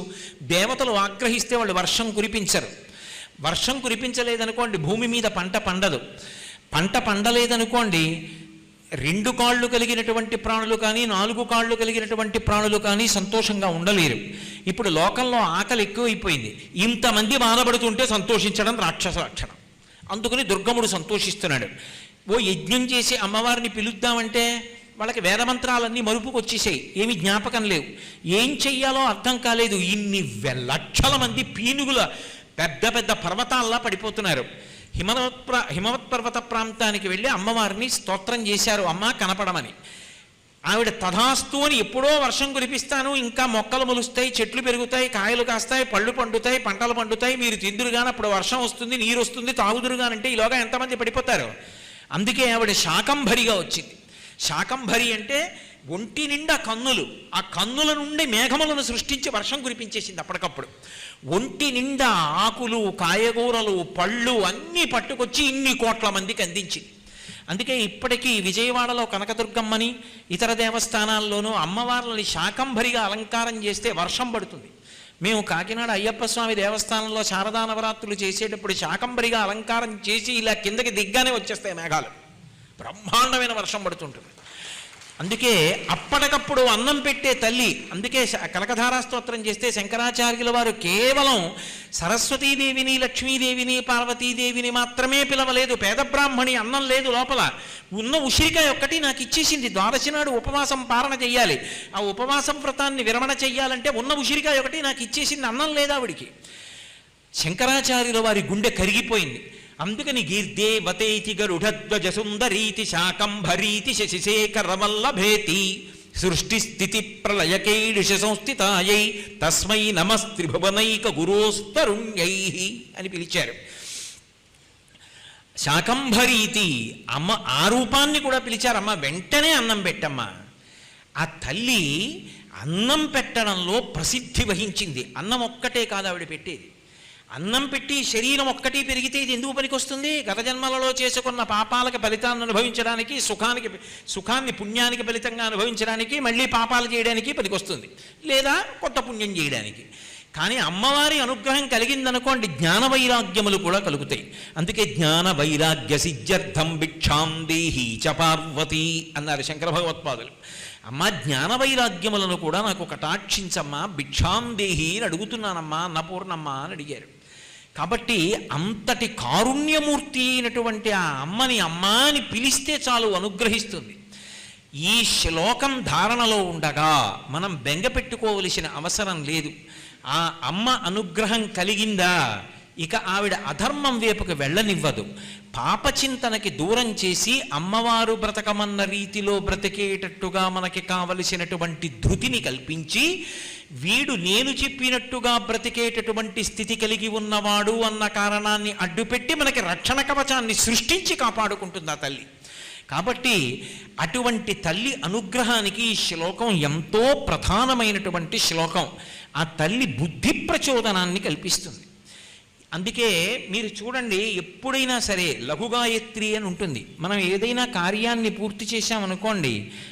దేవతలు ఆగ్రహిస్తే వాళ్ళు వర్షం కురిపించరు. వర్షం కురిపించలేదనుకోండి భూమి మీద పంట పండదు. పంట పండలేదనుకోండి 2 కాళ్ళు కలిగినటువంటి ప్రాణులు కానీ 4 కాళ్ళు కలిగినటువంటి ప్రాణులు కానీ సంతోషంగా ఉండలేరు. ఇప్పుడు లోకంలో ఆకలి ఎక్కువైపోయింది. ఇంతమంది బాధపడుతుంటే సంతోషించడం రాక్షస లక్షణం. అందుకని దుర్గముడు సంతోషిస్తున్నాడు. ఓ యజ్ఞం చేసి అమ్మవారిని పిలుద్దామంటే వాళ్ళకి వేదమంత్రాలన్నీ మరుపుకు వచ్చేసాయి, ఏమి జ్ఞాపకం లేవు, ఏం చెయ్యాలో అర్థం కాలేదు. ఇన్ని లక్షల మంది పీనుగుల పెద్ద పెద్ద పర్వతాల్లా పడిపోతున్నారు. హిమవత్ పర్వత ప్రాంతానికి వెళ్ళి అమ్మవారిని స్తోత్రం చేశారు, అమ్మ కనపడమని. ఆవిడ తథాస్తు అని ఎప్పుడో వర్షం కురిపిస్తాను, ఇంకా మొక్కలు మొలుస్తాయి, చెట్లు పెరుగుతాయి, కాయలు కాస్తాయి, పళ్ళు పండుతాయి, పంటలు పండుతాయి, మీరు తిందురుగాని అప్పుడు వర్షం వస్తుంది, నీరు వస్తుంది, తాగుదురుగానంటే ఈలోగా ఎంతమంది పడిపోతారు. అందుకే ఆవిడ శాకంభరిగా వచ్చింది. శాకంభరి అంటే ఒంటి నిండా కన్నులు, ఆ కన్నుల నుండి మేఘములను సృష్టించి వర్షం కురిపించేసింది అప్పటికప్పుడు. ఒంటి నిండా ఆకులు, కాయగూరలు, పళ్ళు అన్నీ పట్టుకొచ్చి ఇన్ని కోట్ల మందికి అందించింది. అందుకే ఇప్పటికీ విజయవాడలో కనకదుర్గమ్మని ఇతర దేవస్థానాల్లోనూ అమ్మవార్లని శాకంభరిగా అలంకారం చేస్తే వర్షం పడుతుంది. మేము కాకినాడ అయ్యప్ప స్వామి దేవస్థానంలో శారదా నవరాత్రులు చేసేటప్పుడు శాకంభరిగా అలంకారం చేసి ఇలా కిందకి దిగ్గానే వచ్చేస్తాయి మేఘాలు, బ్రహ్మాండమైన వర్షం పడుతుంటుంది. అందుకే అప్పటికప్పుడు అన్నం పెట్టే తల్లి. అందుకే కనకధారా స్తోత్రం చేస్తే శంకరాచార్యుల వారు కేవలం సరస్వతీదేవిని, లక్ష్మీదేవిని, పార్వతీదేవిని మాత్రమే పిలవలేదు. పేద బ్రాహ్మణి అన్నం లేదు లోపల, ఉన్న ఉసిరికాయ ఒక్కటి నాకు ఇచ్చేసింది. ద్వాదశి నాడు ఉపవాసం పారణ చెయ్యాలి, ఆ ఉపవాసం వ్రతాన్ని విరమణ చెయ్యాలంటే ఉన్న ఉసిరికాయ ఒకటి నాకు ఇచ్చేసింది, అన్నం లేదు ఆవిడికి. శంకరాచార్యుల వారి గుండె కరిగిపోయింది. అందుకని గీర్దేవతేతి గరుడధ్వజ సుందరీతి శాకంభరీతి శశిశేఖరవల్లభేతి సృష్టిస్థితి ప్రళయకైడిష సంస్థితాయై తస్మై నమస్త్రిభువనైక గురోస్తరుణ్యై అని పిలిచారు. శాకంభరీతి అమ్మ ఆ రూపాన్ని కూడా పిలిచారమ్మ. వెంటనే అన్నం పెట్టమ్మా. ఆ తల్లి అన్నం పెట్టడంలో ప్రసిద్ధి వహించింది. అన్నం ఒక్కటే కాదు ఆవిడ పెట్టేది. అన్నం పెట్టి శరీరం ఒక్కటి పెరిగితే ఇది ఎందుకు పనికొస్తుంది? గత జన్మలలో చేసుకున్న పాపాలకు ఫలితాన్ని అనుభవించడానికి, సుఖాన్ని పుణ్యానికి ఫలితంగా అనుభవించడానికి, మళ్ళీ పాపాలు చేయడానికి పనికొస్తుంది, లేదా కొత్త పుణ్యం చేయడానికి. కానీ అమ్మవారి అనుగ్రహం కలిగిందనుకోండి, జ్ఞాన వైరాగ్యములు కూడా కలుగుతాయి. అందుకే జ్ఞాన వైరాగ్య సిద్ధ్యర్థం భిక్షాం దేహి చ పార్వతి అన్నారు శంకర భగవత్పాదులు. అమ్మ జ్ఞాన వైరాగ్యములను కూడా నాకు కటాక్షించమ్మా, భిక్షాం దేహి అని అడుగుతున్నానమ్మా, అన్నపూర్ణమ్మ అని అడిగారు. కాబట్టి అంతటి కారుణ్యమూర్తి అయినటువంటి ఆ అమ్మని అమ్మా అని పిలిస్తే చాలు అనుగ్రహిస్తుంది. ఈ శ్లోకం ధారణలో ఉండగా మనం బెంగ పెట్టుకోవలసిన అవసరం లేదు. ఆ అమ్మ అనుగ్రహం కలిగిందా, ఇక ఆవిడ అధర్మం వైపుకు వెళ్ళనివ్వదు. పాపచింతనకి దూరం చేసి అమ్మవారు బ్రతకమన్న రీతిలో బ్రతికేటట్టుగా మనకి కావలసినటువంటి ధృతిని కల్పించి, వీడు నేను చెప్పినట్టుగా బ్రతికేటటువంటి స్థితి కలిగి ఉన్నవాడు అన్న కారణాన్ని అడ్డుపెట్టి మనకి రక్షణ కవచాన్ని సృష్టించి కాపాడుకుంటుంది ఆ తల్లి. కాబట్టి అటువంటి తల్లి అనుగ్రహానికి ఈ శ్లోకం ఎంతో ప్రధానమైనటువంటి శ్లోకం. ఆ తల్లి బుద్ధి ప్రచోదనాన్ని కల్పిస్తుంది. అందుకే మీరు చూడండి, ఎప్పుడైనా సరే లఘుగాయత్రి అని ఉంటుంది. మనం ఏదైనా కార్యాన్ని పూర్తి చేశామనుకోండి,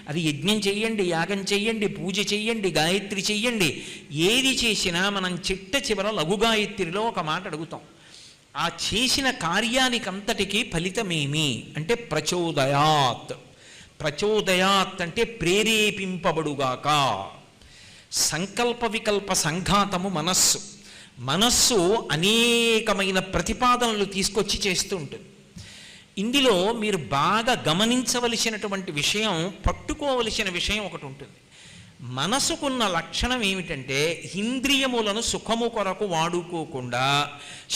అది యజ్ఞం చెయ్యండి, యాగం చెయ్యండి, పూజ చెయ్యండి, గాయత్రి చెయ్యండి, ఏది చేసినా మనం చిట్ట చివర లఘుగాయత్రిలో ఒక మాట అడుగుతాం. ఆ చేసిన కార్యానికంతటికీ ఫలితమేమి అంటే ప్రచోదయాత్. ప్రచోదయాత్ అంటే ప్రేరేపింపబడుగాక. సంకల్ప వికల్ప సంఘాతము మనస్సు. మనస్సు అనేకమైన ప్రతిపాదనలు తీసుకొచ్చి చేస్తూ ఉంటుంది. ఇందులో మీరు బాగా గమనించవలసినటువంటి విషయం, పట్టుకోవలసిన విషయం ఒకటి ఉంటుంది. మనసుకున్న లక్షణం ఏమిటంటే, ఇంద్రియములను సుఖము కొరకు వాడుకోకుండా,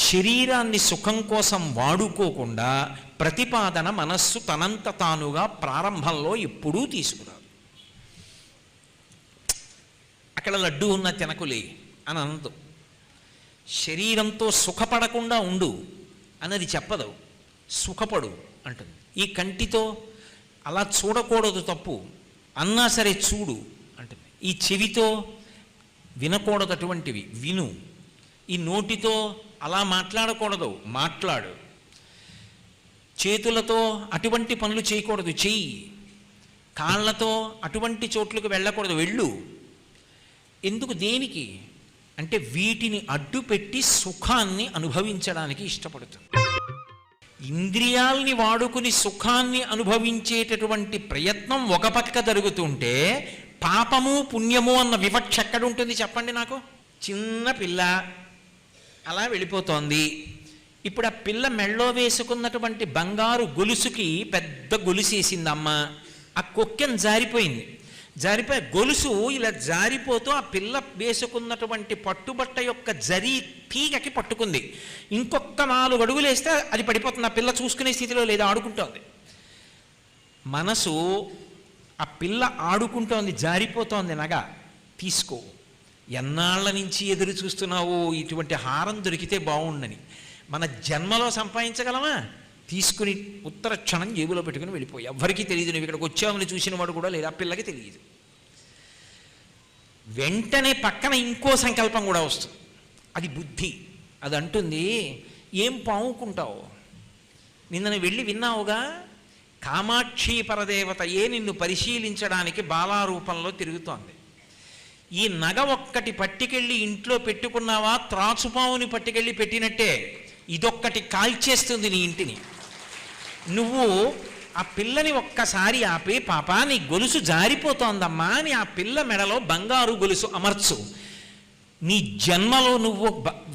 శరీరాన్ని సుఖం కోసం వాడుకోకుండా ప్రతిపాదన మనస్సు తనంత తానుగా ప్రారంభంలో ఎప్పుడూ తీసుకురాదు. అక్కడ లడ్డు ఉన్న తినకులే అని అనదు. శరీరంతో సుఖపడకుండా ఉండు అన్నది చెప్పదు, సుఖపడు అంటుంది. ఈ కంటితో అలా చూడకూడదు, తప్పు అన్నా సరే చూడు అంటుంది. ఈ చెవితో వినకూడదు అటువంటివి, విను. ఈ నోటితో అలా మాట్లాడకూడదు, మాట్లాడు. చేతులతో అటువంటి పనులు చేయకూడదు, చెయ్యి. కాళ్ళతో అటువంటి చోట్లకు వెళ్ళకూడదు, వెళ్ళు. ఎందుకు, దేనికి అంటే వీటిని అడ్డుపెట్టి సుఖాన్ని అనుభవించడానికి ఇష్టపడుతుంది. ఇంద్రియాల్ని వాడుకుని సుఖాన్ని అనుభవించేటటువంటి ప్రయత్నం ఒక పక్క జరుగుతుంటే, పాపము పుణ్యము అన్న వివక్ష ఎక్కడుంటుంది చెప్పండి నాకు? చిన్న పిల్ల అలా వెళ్ళిపోతోంది. ఇప్పుడు ఆ పిల్ల మెళ్ళో వేసుకున్నటువంటి బంగారు గొలుసుకి పెద్ద గొలుసేసింది అమ్మ. ఆ కొక్కెం జారిపోయింది. జారిపోయి గొలుసు ఇలా జారిపోతూ ఆ పిల్ల వేసుకున్నటువంటి పట్టుబట్ట యొక్క జరీ తీగకి పట్టుకుంది. ఇంకొక 4 అడుగులు వేస్తే అది పడిపోతుంది. ఆ పిల్ల చూసుకునే స్థితిలో లేదా, ఆడుకుంటోంది. మనసు ఆ పిల్ల ఆడుకుంటోంది, జారిపోతోంది నగ, తీసుకో. ఎన్నాళ్ళ నుంచి ఎదురు చూస్తున్నావు ఇటువంటి హారం దొరికితే బాగుండని. మన జన్మలో సంపాదించగలమా? తీసుకుని ఉత్తర క్షణం జేబులో పెట్టుకుని వెళ్ళిపోయి, ఎవ్వరికీ తెలియదు నువ్వు ఇక్కడికి వచ్చామని చూసిన వాడు కూడా లేదు, ఆ పిల్లకి తెలియదు. వెంటనే పక్కన ఇంకో సంకల్పం కూడా వస్తుంది, అది బుద్ధి. అది అంటుంది, ఏం పావుకుంటావు, నిన్న వెళ్ళి విన్నావుగా, కామాక్షి పరదేవతయే నిన్ను పరిశీలించడానికి బాలారూపంలో తిరుగుతోంది. ఈ నగ ఒక్కటి పట్టుకెళ్ళి ఇంట్లో పెట్టుకున్నావా, త్రాచుపావుని పట్టుకెళ్ళి పెట్టినట్టే ఇదొక్కటి కాల్చేస్తుంది నీ ఇంటిని. నువ్వు ఆ పిల్లని ఒక్కసారి ఆపి, పాప నీ గొలుసు జారిపోతోందమ్మా అని ఆ పిల్ల మెడలో బంగారు గొలుసు అమర్చు. నీ జన్మలో నువ్వు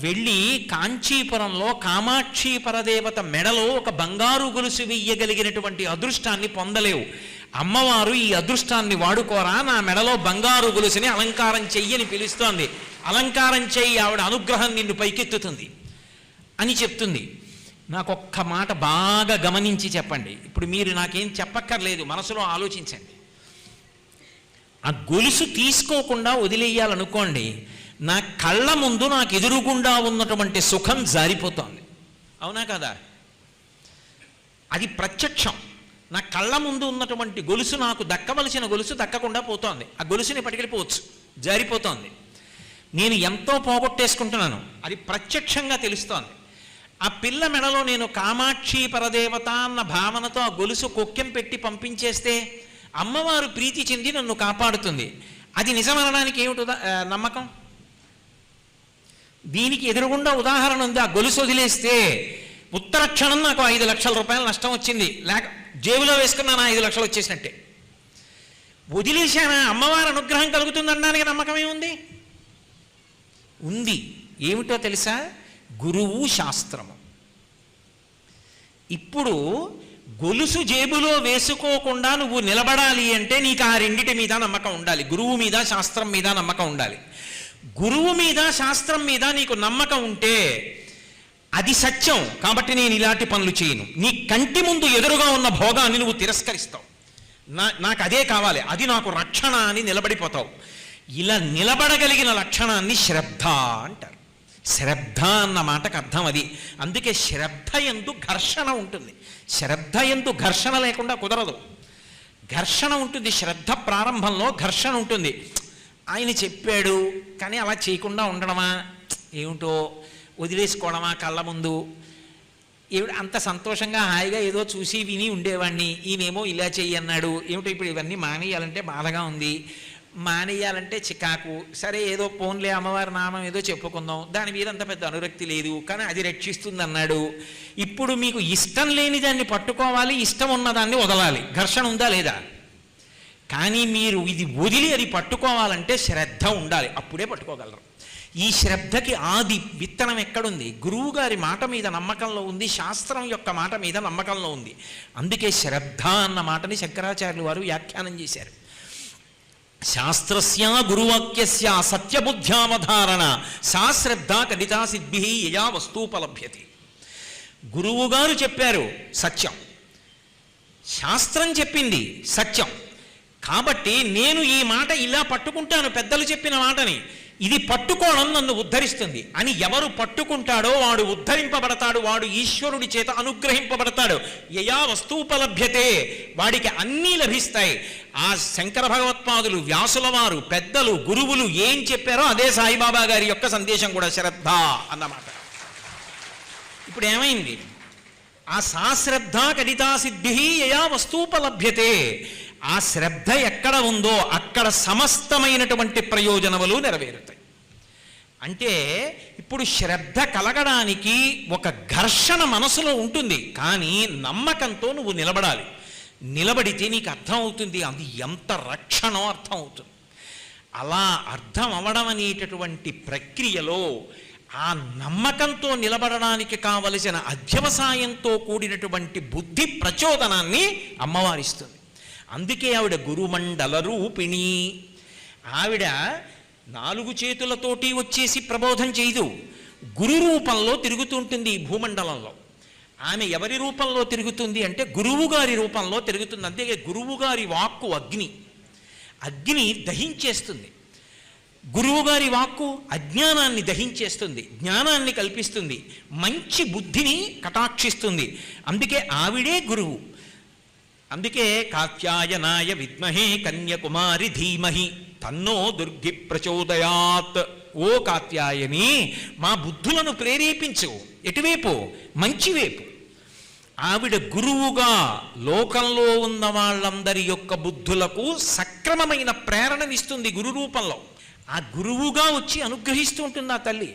వెళ్ళి కాంచీపురంలో కామాక్షి పరదేవత మెడలో ఒక బంగారు గొలుసు వెయ్యగలిగినటువంటి అదృష్టాన్ని పొందలేవు. అమ్మవారు ఈ అదృష్టాన్ని వాడుకోరా, నా మెడలో బంగారు గొలుసుని అలంకారం చెయ్యని పిలుస్తోంది. అలంకారం చెయ్యి, ఆవిడ అనుగ్రహం నిన్ను పైకెత్తుతుంది అని చెప్తుంది. నాకొక్క మాట బాగా గమనించి చెప్పండి. ఇప్పుడు మీరు నాకేం చెప్పక్కర్లేదు, మనసులో ఆలోచించండి. ఆ గొలుసు తీసుకోకుండా వదిలేయాలనుకోండి, నా కళ్ళ ముందు నాకు ఎదురుగుండా ఉన్నటువంటి సుఖం జారిపోతోంది. అవునా కదా? అది ప్రత్యక్షం. నా కళ్ళ ముందు ఉన్నటువంటి గొలుసు, నాకు దక్కవలసిన గొలుసు దక్కకుండా పోతోంది. ఆ గొలుసుని పట్టుకెళ్ళిపోవచ్చు, జారిపోతోంది. నేను ఎంతో పోగొట్టేసుకుంటున్నాను, అది ప్రత్యక్షంగా తెలుస్తోంది. ఆ పిల్ల మెడలో నేను కామాక్షి పరదేవత అన్న భావనతో ఆ గొలుసు కొక్కెం పెట్టి పంపించేస్తే అమ్మవారు ప్రీతి చెంది నన్ను కాపాడుతుంది. అది నిజమనడానికి ఏమిటి నమ్మకం? దీనికి ఎదురుగుండా ఉదాహరణ ఉంది. ఆ గొలుసు వదిలేస్తే ఉత్తర క్షణం నాకు 5 లక్షల రూపాయలు నష్టం వచ్చింది, లేక జేబులో వేసుకున్నాను 5 లక్షలు వచ్చేసినట్టే. వదిలేశానా, అమ్మవారి అనుగ్రహం కలుగుతుందనడానికి నమ్మకమే ఉంది. ఏమిటో తెలుసా? గురువు, శాస్త్రము. ఇప్పుడు గొలుసు జేబులో వేసుకోకుండా నువ్వు నిలబడాలి అంటే నీకు ఆ రెండిటి మీద నమ్మకం ఉండాలి. గురువు మీద, శాస్త్రం మీద నమ్మకం ఉండాలి. గురువు మీద, శాస్త్రం మీద నీకు నమ్మకం ఉంటే అది సత్యం కాబట్టి నేను ఇలాంటి పనులు చేయను. నీ కంటి ముందు ఎదురుగా ఉన్న భోగాన్ని నువ్వు తిరస్కరిస్తావు. నాకు అదే కావాలి, అది నాకు రక్షణ అని నిలబడిపోతావు. ఇలా నిలబడగలిగిన లక్షణాన్ని శ్రద్ధ అంటారు. శ్రద్ధ అన్న మాటకు అర్థం అది. అందుకే శ్రద్ధ యందు ఘర్షణ ఉంటుంది. శ్రద్ధ యందు ఘర్షణ లేకుండా కుదరదు. ఘర్షణ ఉంటుంది. శ్రద్ధ ప్రారంభంలో ఘర్షణ ఉంటుంది. ఆయన చెప్పాడు కానీ అలా చేయకుండా ఉండడమా, ఏమిటో వదిలేసుకోవడమా, కళ్ళ ముందు అంత సంతోషంగా హాయిగా ఏదో చూసి విని ఉండేవాడిని, ఈయనేమో ఇలా చెయ్యి అన్నాడు, ఏమిటో ఇప్పుడు ఇవన్నీ మానేయాలంటే బాధగా ఉంది, మానేయాలంటే చికాకు. సరే ఏదో పోన్లే అమ్మవారి నామం ఏదో చెప్పుకుందాం, దాని మీద అంత పెద్ద అనురక్తి లేదు కానీ అది రక్షిస్తుంది అన్నాడు. ఇప్పుడు మీకు ఇష్టం లేని దాన్ని పట్టుకోవాలి, ఇష్టం ఉన్నదాన్ని వదలాలి. ఘర్షణ ఉందా లేదా? కానీ మీరు ఇది వదిలి అది పట్టుకోవాలంటే శ్రద్ధ ఉండాలి, అప్పుడే పట్టుకోగలరు. ఈ శ్రద్ధకి ఆది విత్తనం ఎక్కడుంది? గురువు గారి మాట మీద నమ్మకంలో ఉంది, శాస్త్రం యొక్క మాట మీద నమ్మకంలో ఉంది. అందుకే శ్రద్ధ అన్న మాటని శంకరాచార్యులు వారు వ్యాఖ్యానం చేశారు. శాస్త్రస్య గురువాక్యస్య సత్యబుద్ధ్యావధారణ సా శ్రద్ధ కదితా సిద్భి యయా వస్తూపలభ్యతి. గురువుగారు చెప్పారు సత్యం, శాస్త్రం చెప్పింది సత్యం, కాబట్టి నేను ఈ మాట ఇలా పట్టుకుంటాను, పెద్దలు చెప్పిన మాటని, ఇది పట్టుకోవడం నన్ను ఉద్ధరిస్తుంది అని ఎవరు పట్టుకుంటాడో వాడు ఉద్ధరింపబడతాడు, వాడు ఈశ్వరుడి చేత అనుగ్రహింపబడతాడు. యయా వస్తూపలభ్యతే, వాడికి అన్నీ లభిస్తాయి. ఆ శంకర భగవత్పాదులు, వ్యాసుల వారు, పెద్దలు, గురువులు ఏం చెప్పారో అదే సాయిబాబా గారి యొక్క సందేశం కూడా శ్రద్ధ అన్నమాట. ఇప్పుడు ఏమైంది? ఆ సాశ్రద్ధ కడితా సిద్ధి యయా వస్తూపలభ్యతే. ఆ శ్రద్ధ ఎక్కడ ఉందో అక్కడ సమస్తమైనటువంటి ప్రయోజనములు నెరవేరుతాయి. అంటే ఇప్పుడు శ్రద్ధ కలగడానికి ఒక ఘర్షణ మనసులో ఉంటుంది, కానీ నమ్మకంతో నువ్వు నిలబడాలి. నిలబడితే నీకు అర్థం అవుతుంది అది ఎంత రక్షణో అర్థం అవుతుంది. అలా అర్థం అవ్వడం అనేటటువంటి ప్రక్రియలో ఆ నమ్మకంతో నిలబడడానికి కావలసిన అధ్యవసాయంతో కూడినటువంటి బుద్ధి ప్రచోదనాన్ని అమ్మవారిస్తుంది. అందుకే ఆవిడ గురుమండల రూపిణి. ఆవిడ 4 చేతులతోటి వచ్చేసి ప్రబోధం చేయదు, గురు రూపంలో తిరుగుతుంటుంది ఈ భూమండలంలో. ఆమె ఎవరి రూపంలో తిరుగుతుంది అంటే గురువుగారి రూపంలో తిరుగుతుంది. అంతే గురువుగారి వాక్కు అగ్ని, అగ్ని దహించేస్తుంది. గురువుగారి వాక్కు అజ్ఞానాన్ని దహించేస్తుంది, జ్ఞానాన్ని కల్పిస్తుంది, మంచి బుద్ధిని కటాక్షిస్తుంది. అందుకే ఆవిడే గురువు. అందుకే కాత్యాయనాయ విద్మహే కన్యకుమారి ధీమహి తన్నో దుర్గి ప్రచోదయాత్. ఓ కాత్యాయని, మా బుద్ధులను ప్రేరేపించు. ఎటువైపు? మంచివైపు. ఆవిడ గురువుగా లోకంలో ఉన్న వాళ్ళందరి యొక్క బుద్ధులకు సక్రమమైన ప్రేరణనిస్తుంది గురు రూపంలో. ఆ గురువుగా వచ్చి అనుగ్రహిస్తూ ఉంటుంది ఆ తల్లి.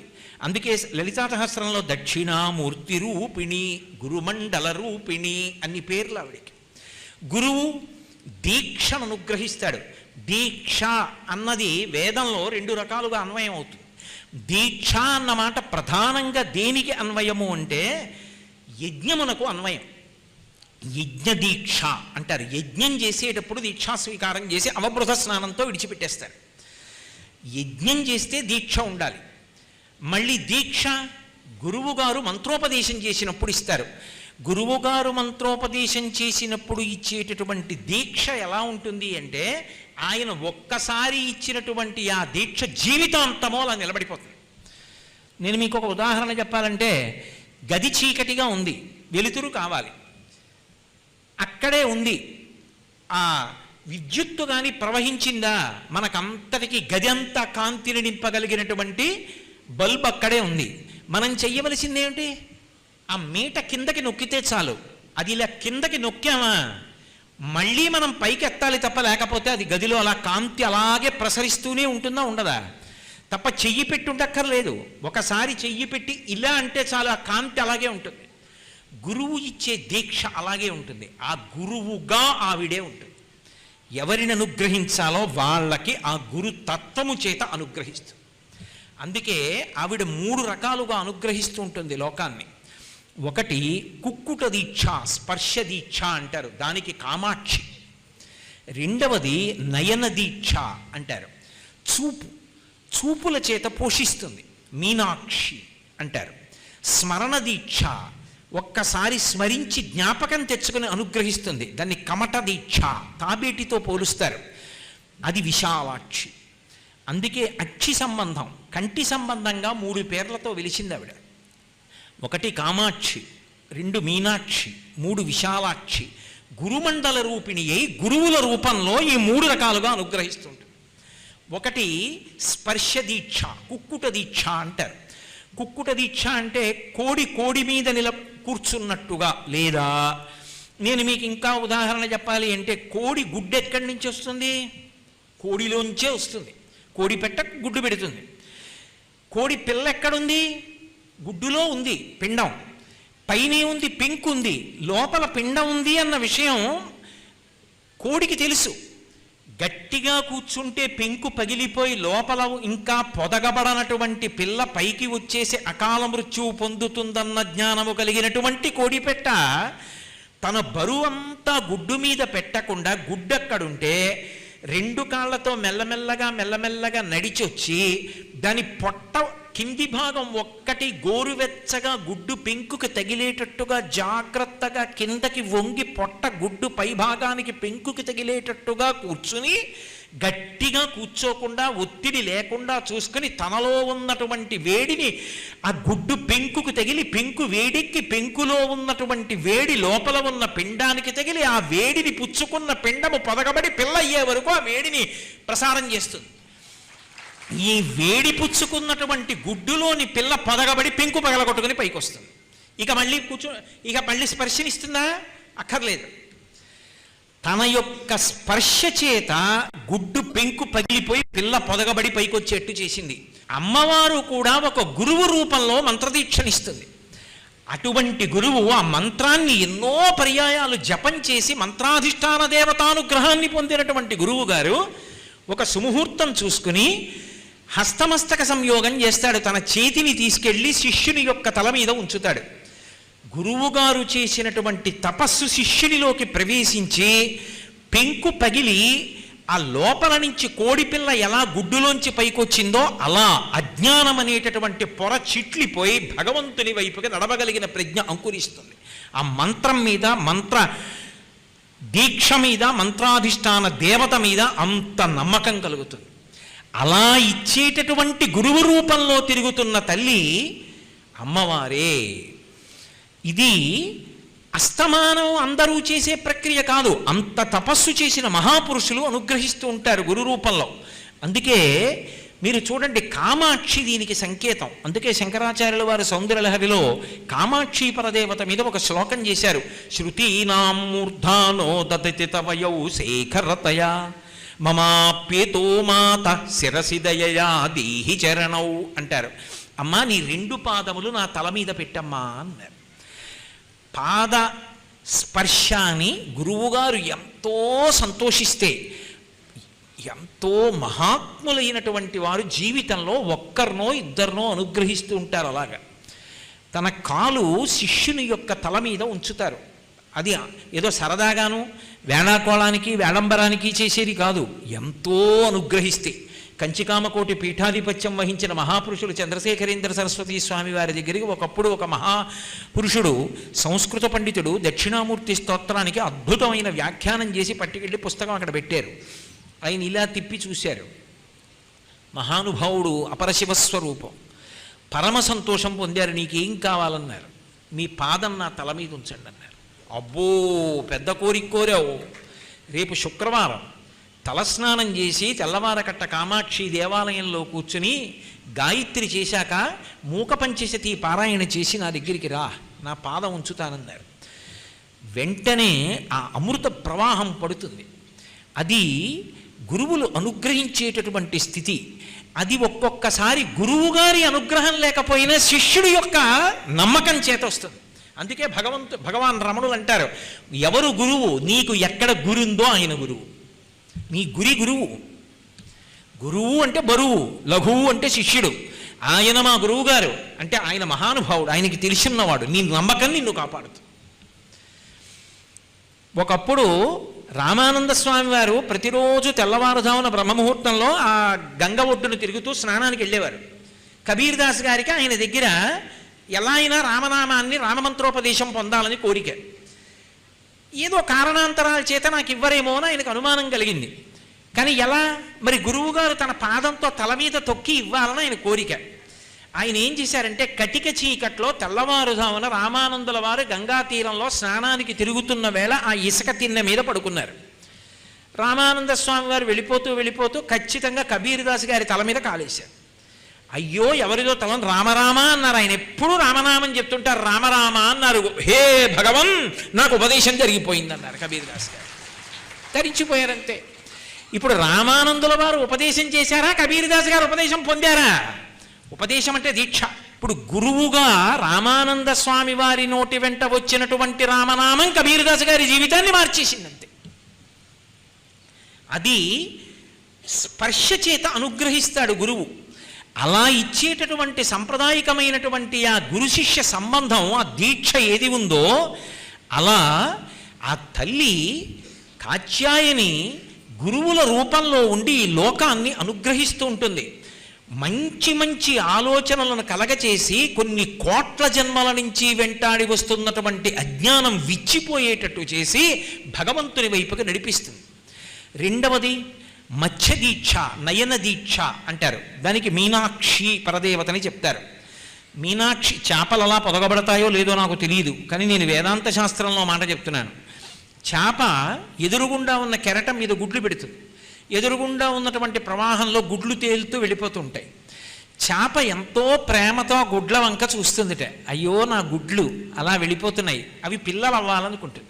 అందుకే లలితా సహస్రంలో దక్షిణామూర్తి రూపిణి, గురుమండల రూపిణి అన్ని పేర్లు ఆవిడికి. గురువు దీక్షను అనుగ్రహిస్తాడు. దీక్ష అన్నది వేదంలో 2 రకాలుగా అన్వయం అవుతుంది. దీక్ష అన్నమాట ప్రధానంగా దేనికి అన్వయము అంటే యజ్ఞమునకు అన్వయం. యజ్ఞ దీక్ష అంటారు. యజ్ఞం చేసేటప్పుడు దీక్షా స్వీకారం చేసి అవబృధ స్నానంతో విడిచిపెట్టేస్తారు. యజ్ఞం చేస్తే దీక్ష ఉండాలి. మళ్ళీ దీక్ష గురువుగారు మంత్రోపదేశం చేసినప్పుడు ఇస్తారు. గురువుగారు మంత్రోపదేశం చేసినప్పుడు ఇచ్చేటటువంటి దీక్ష ఎలా ఉంటుంది అంటే ఆయన ఒక్కసారి ఇచ్చినటువంటి ఆ దీక్ష జీవితాంతమో అలా నిలబడిపోతుంది. నేను మీకు ఒక ఉదాహరణ చెప్పాలంటే, గది చీకటిగా ఉంది, వెలుతురు కావాలి, అక్కడే ఉంది, ఆ విద్యుత్తు కానీ ప్రవహించిందా మనకంతటికి గది అంతా కాంతిని నింపగలిగినటువంటి బల్బ్ అక్కడే ఉంది. మనం చెయ్యవలసింది ఏమిటి? ఆ మీట కిందకి నొక్కితే చాలు. అది ఇలా కిందకి నొక్కామా మళ్ళీ మనం పైకి ఎత్తాలి తప్ప, లేకపోతే అది గదిలో అలా కాంతి అలాగే ప్రసరిస్తూనే ఉంటుందా? ఉండదా? తప్ప చెయ్యి పెట్టి ఉండక్కర్లేదు. ఒకసారి చెయ్యి పెట్టి ఇలా అంటే చాలు, ఆ కాంతి అలాగే ఉంటుంది. గురువు ఇచ్చే దీక్ష అలాగే ఉంటుంది. ఆ గురువుగా ఆవిడే ఉంటుంది. ఎవరిని అనుగ్రహించాలో వాళ్ళకి ఆ గురు తత్వము చేత అనుగ్రహిస్తుంది. అందుకే ఆవిడ 3 రకాలుగా అనుగ్రహిస్తూ ఉంటుంది లోకాన్ని. ఒకటి కుక్కుట దీక్ష, స్పర్శ దీక్ష అంటారు, దానికి కామాక్షి. రెండవది నయన దీక్ష అంటారు, చూపుల చేత పోషిస్తుంది, మీనాక్షి అంటారు. స్మరణ దీక్ష, ఒక్కసారి స్మరించి జ్ఞాపకం తెచ్చుకుని అనుగ్రహిస్తుంది, దాన్ని కమట దీక్ష, తాబేటితో పోలుస్తారు, అది విశాలాక్షి. అందుకే అక్షి సంబంధం, కంటి సంబంధంగా 3 పేర్లతో వెలిసింది ఆవిడ. 1 కామాక్షి, 2 మీనాక్షి, 3 విశాలాక్షి. గురుమండల రూపిణి అయి గురువుల రూపంలో ఈ 3 రకాలుగా అనుగ్రహిస్తుంటుంది. 1 స్పర్శ దీక్ష, కుక్కుట దీక్ష అంటారు. కుక్కుట దీక్ష అంటే కోడి మీద కూర్చున్నట్టుగా, లేదా నేను మీకు ఇంకా ఉదాహరణ చెప్పాలి అంటే, కోడి గుడ్డు ఎక్కడి నుంచి వస్తుంది? కోడిలోంచే వస్తుంది. కోడి పెట్ట గుడ్డు పెడుతుంది. కోడి పిల్ల ఎక్కడుంది? గుడ్డులో ఉంది పిండం, పైనే ఉంది పెంకు ఉంది, లోపల పిండం ఉంది అన్న విషయం కోడికి తెలుసు. గట్టిగా కూర్చుంటే పెంకు పగిలిపోయి లోపల ఇంకా పొదగబడనటువంటి పిల్ల పైకి వచ్చేసి అకాల మృత్యువు పొందుతుందన్న జ్ఞానము కలిగినటువంటి కోడిపెట్ట తన బరువంతా గుడ్డు మీద పెట్టకుండా గుడ్డక్కడుంటే 2 కాళ్ళతో మెల్లమెల్లగా నడిచొచ్చి దాని పొట్ట కింది భాగం ఒక్కటి గోరువెచ్చగా గుడ్డు పెంకుకి తగిలేటట్టుగా జాగ్రత్తగా కిందకి వంగి పొట్ట గుడ్డు పై భాగానికి పెంకుకి తగిలేటట్టుగా కూర్చుని గట్టిగా కూర్చోకుండా ఒత్తిడి లేకుండా చూసుకుని తనలో ఉన్నటువంటి వేడిని ఆ గుడ్డు పెంకుకు తగిలి పెంకు వేడెక్కి పెంకులో ఉన్నటువంటి వేడి లోపల ఉన్న పిండానికి తగిలి ఆ వేడిని పుచ్చుకున్న పిండము పొదగబడి పిల్ల అయ్యే వరకు ఆ వేడిని ప్రసారం చేస్తుంది. ఈ వేడి పుచ్చుకున్నటువంటి గుడ్డులోని పిల్ల పొదగబడి పెంకు పగలగొట్టుకుని పైకి వస్తుంది. ఇక మళ్ళీ స్పర్శనిస్తుందా? అక్కర్లేదు. తన యొక్క స్పర్శ చేత గుడ్డు పెంకు పగిలిపోయి పిల్ల పొదగబడి పైకి వచ్చేట్టు చేసింది. అమ్మవారు కూడా ఒక గురువు రూపంలో మంత్రదీక్షనిస్తుంది. అటువంటి గురువు ఆ మంత్రాన్ని ఎన్నో పర్యాయాలు జపం చేసి మంత్రాధిష్టాన దేవతానుగ్రహాన్ని పొందినటువంటి గురువు గారు ఒక సుముహూర్తం చూసుకుని హస్తమస్తక సంయోగం చేస్తాడు. తన చేతిని తీసుకెళ్ళి శిష్యుని యొక్క తల మీద ఉంచుతాడు. గురువుగారు చేసినటువంటి తపస్సు శిష్యునిలోకి ప్రవేశించి పెంకు పగిలి ఆ లోపల నుంచి కోడిపిల్ల ఎలా గుడ్డులోంచి పైకొచ్చిందో అలా అజ్ఞానం అనేటటువంటి పొర చిట్లిపోయి భగవంతుని వైపుకి నడవగలిగిన ప్రజ్ఞ అంకురిస్తుంది. ఆ మంత్రం మీద, మంత్ర దీక్ష మీద, మంత్రాధిష్టాన దేవత మీద అంత నమ్మకం కలుగుతుంది. అలా ఇచ్చేటటువంటి గురువు రూపంలో తిరుగుతున్న తల్లి అమ్మవారే. ఇది అస్తమానం అందరూ చేసే ప్రక్రియ కాదు, అంత తపస్సు చేసిన మహాపురుషులు అనుగ్రహిస్తూ ఉంటారు గురు రూపంలో. అందుకే మీరు చూడండి, కామాక్షి దీనికి సంకేతం. అందుకే శంకరాచార్యుల వారు సౌందర్యలహరిలో కామాక్షి పరదేవత మీద ఒక శ్లోకం చేశారు. శృతీనాం మూర్ధానో దదతి తవయౌ శేఖరతయా మమాప్యేతో మాత శిరసిదయయా దీహి చరణౌ అంటారు. అమ్మా, నీ 2 పాదములు నా తల మీద పెట్టమ్మా అన్నారు. పాద స్పర్శాన్ని గురువుగారు ఎంతో సంతోషిస్తే, ఎంతో మహాత్ములైనటువంటి వారు జీవితంలో ఒక్కరినో ఇద్దరినో అనుగ్రహిస్తూ ఉంటారు. అలాగా తన కాలు శిష్యుని యొక్క తల మీద ఉంచుతారు. అది ఏదో సరదాగాను వేళాకోళానికి వేళంబరానికి చేసేది కాదు, ఎంతో అనుగ్రహిస్తే. కంచికామకోటి పీఠాధిపత్యం వహించిన మహాపురుషులు చంద్రశేఖరేంద్ర సరస్వతి స్వామి వారి దగ్గరికి ఒకప్పుడు ఒక మహాపురుషుడు, సంస్కృత పండితుడు, దక్షిణామూర్తి స్తోత్రానికి అద్భుతమైన వ్యాఖ్యానం చేసి పట్టుకెళ్ళి పుస్తకం అక్కడ పెట్టారు. ఆయన ఇలా తిప్పి చూశారు. మహానుభావుడు అపరశివస్వరూపం, పరమ సంతోషం పొందారు. నీకేం కావాలన్నారు. మీ పాదం నా తల మీద ఉంచండి అన్నారు. అబ్బో, పెద్ద కోరిక కోరావు. రేపు శుక్రవారం తలస్నానం చేసి తెల్లవారకట్ట కామాక్షి దేవాలయంలో కూర్చుని గాయత్రి చేశాక మూక పంచశతి పారాయణ చేసి నా దగ్గరికి రా, నా పాదం ఉంచుతానన్నారు. వెంటనే ఆ అమృత ప్రవాహం పడుతుంది. అది గురువులు అనుగ్రహించేటటువంటి స్థితి. అది ఒక్కొక్కసారి గురువుగారి అనుగ్రహం లేకపోయినా శిష్యుడి యొక్క నమ్మకం చేత వస్తుంది. అందుకే భగవాన్ రమణులు అంటారు, ఎవరు గురువు? నీకు ఎక్కడ గురుందో ఆయన గురువు. నీ గురువు. గురువు అంటే బరువు, లఘువు అంటే శిష్యుడు. ఆయన మా గురువు గారు అంటే ఆయన మహానుభావుడు, ఆయనకి తెలిసిన్నవాడు. నీ నమ్మకం నిన్ను కాపాడుతుంది. ఒకప్పుడు రామానంద స్వామి వారు ప్రతిరోజు తెల్లవారుజామున బ్రహ్మముహూర్తంలో ఆ గంగ ఒడ్డును తిరుగుతూ స్నానానికి వెళ్ళేవారు. కబీర్ దాస్ గారికి ఆయన దగ్గర ఎలా అయినా రామనామాన్ని, రామమంత్రోపదేశం పొందాలని కోరిక. ఏదో కారణాంతరాల చేత నాకు ఇవ్వరేమో అని ఆయనకు అనుమానం కలిగింది. కానీ ఎలా మరి గురువుగారు తన పాదంతో తల మీద తొక్కి ఇవ్వాలని ఆయన కోరిక. ఆయన ఏం చేశారంటే, కటిక చీకట్లో తెల్లవారుజామున రామానందుల వారు గంగా తీరంలో స్నానానికి తిరుగుతున్న వేళ ఆ ఇసుక తిన్నె మీద పడుకున్నారు. రామానంద స్వామి వారు వెళ్ళిపోతూ ఖచ్చితంగా కబీర్ దాస్ గారి తల మీద కాలేశారు. అయ్యో, ఎవరిదో తలని రామరామ అన్నారు. ఆయన ఎప్పుడూ రామనామం చెప్తుంటారు. రామరామ అన్నారు. హే భగవన్, నాకు ఉపదేశం జరిగిపోయిందన్నారు కబీర్ దాస్ గారు. తరించిపోయారంతే. ఇప్పుడు రామానందుల వారు ఉపదేశం చేశారా, కబీర్ దాస్ గారు ఉపదేశం పొందారా? ఉపదేశం అంటే దీక్ష. ఇప్పుడు గురువుగా రామానంద స్వామి వారి నోటి వెంట వచ్చినటువంటి రామనామం కబీర్ దాస్ గారి జీవితాన్ని మార్చేసిందంతే. అది స్పర్శ చేత అనుగ్రహిస్తాడు గురువు. అలా ఇచ్చేటటువంటి సాంప్రదాయికమైనటువంటి ఆ గురు శిష్య సంబంధం, ఆ దీక్ష ఏది ఉందో, అలా ఆ తల్లి కాత్యాయని గురువుల రూపంలో ఉండి ఈ లోకాన్ని అనుగ్రహిస్తూ ఉంటుంది. మంచి మంచి ఆలోచనలను కలగచేసి కొన్ని కోట్ల జన్మల నుంచి వెంటాడి వస్తున్నటువంటి అజ్ఞానం విచ్చిపోయేటట్టు చేసి భగవంతుని వైపుకి నడిపిస్తుంది. రెండవది మత్స్య దీక్ష, నయన దీక్ష అంటారు. దానికి మీనాక్షి పరదేవతని చెప్తారు. మీనాక్షి, చేపలు అలా పొదగబడతాయో లేదో నాకు తెలియదు, కానీ నేను వేదాంత శాస్త్రంలో మాట చెప్తున్నాను. చేప ఎదురుగుండా ఉన్న కెరటం మీద గుడ్లు పెడుతుంది. ఎదురుగుండా ఉన్నటువంటి ప్రవాహంలో గుడ్లు తేలుతూ వెళ్ళిపోతూ ఉంటాయి. చేప ఎంతో ప్రేమతో ఆ గుడ్ల వంక చూస్తుందిట. అయ్యో, నా గుడ్లు అలా వెళ్ళిపోతున్నాయి, అవి పిల్లలు అవ్వాలనుకుంటుంది.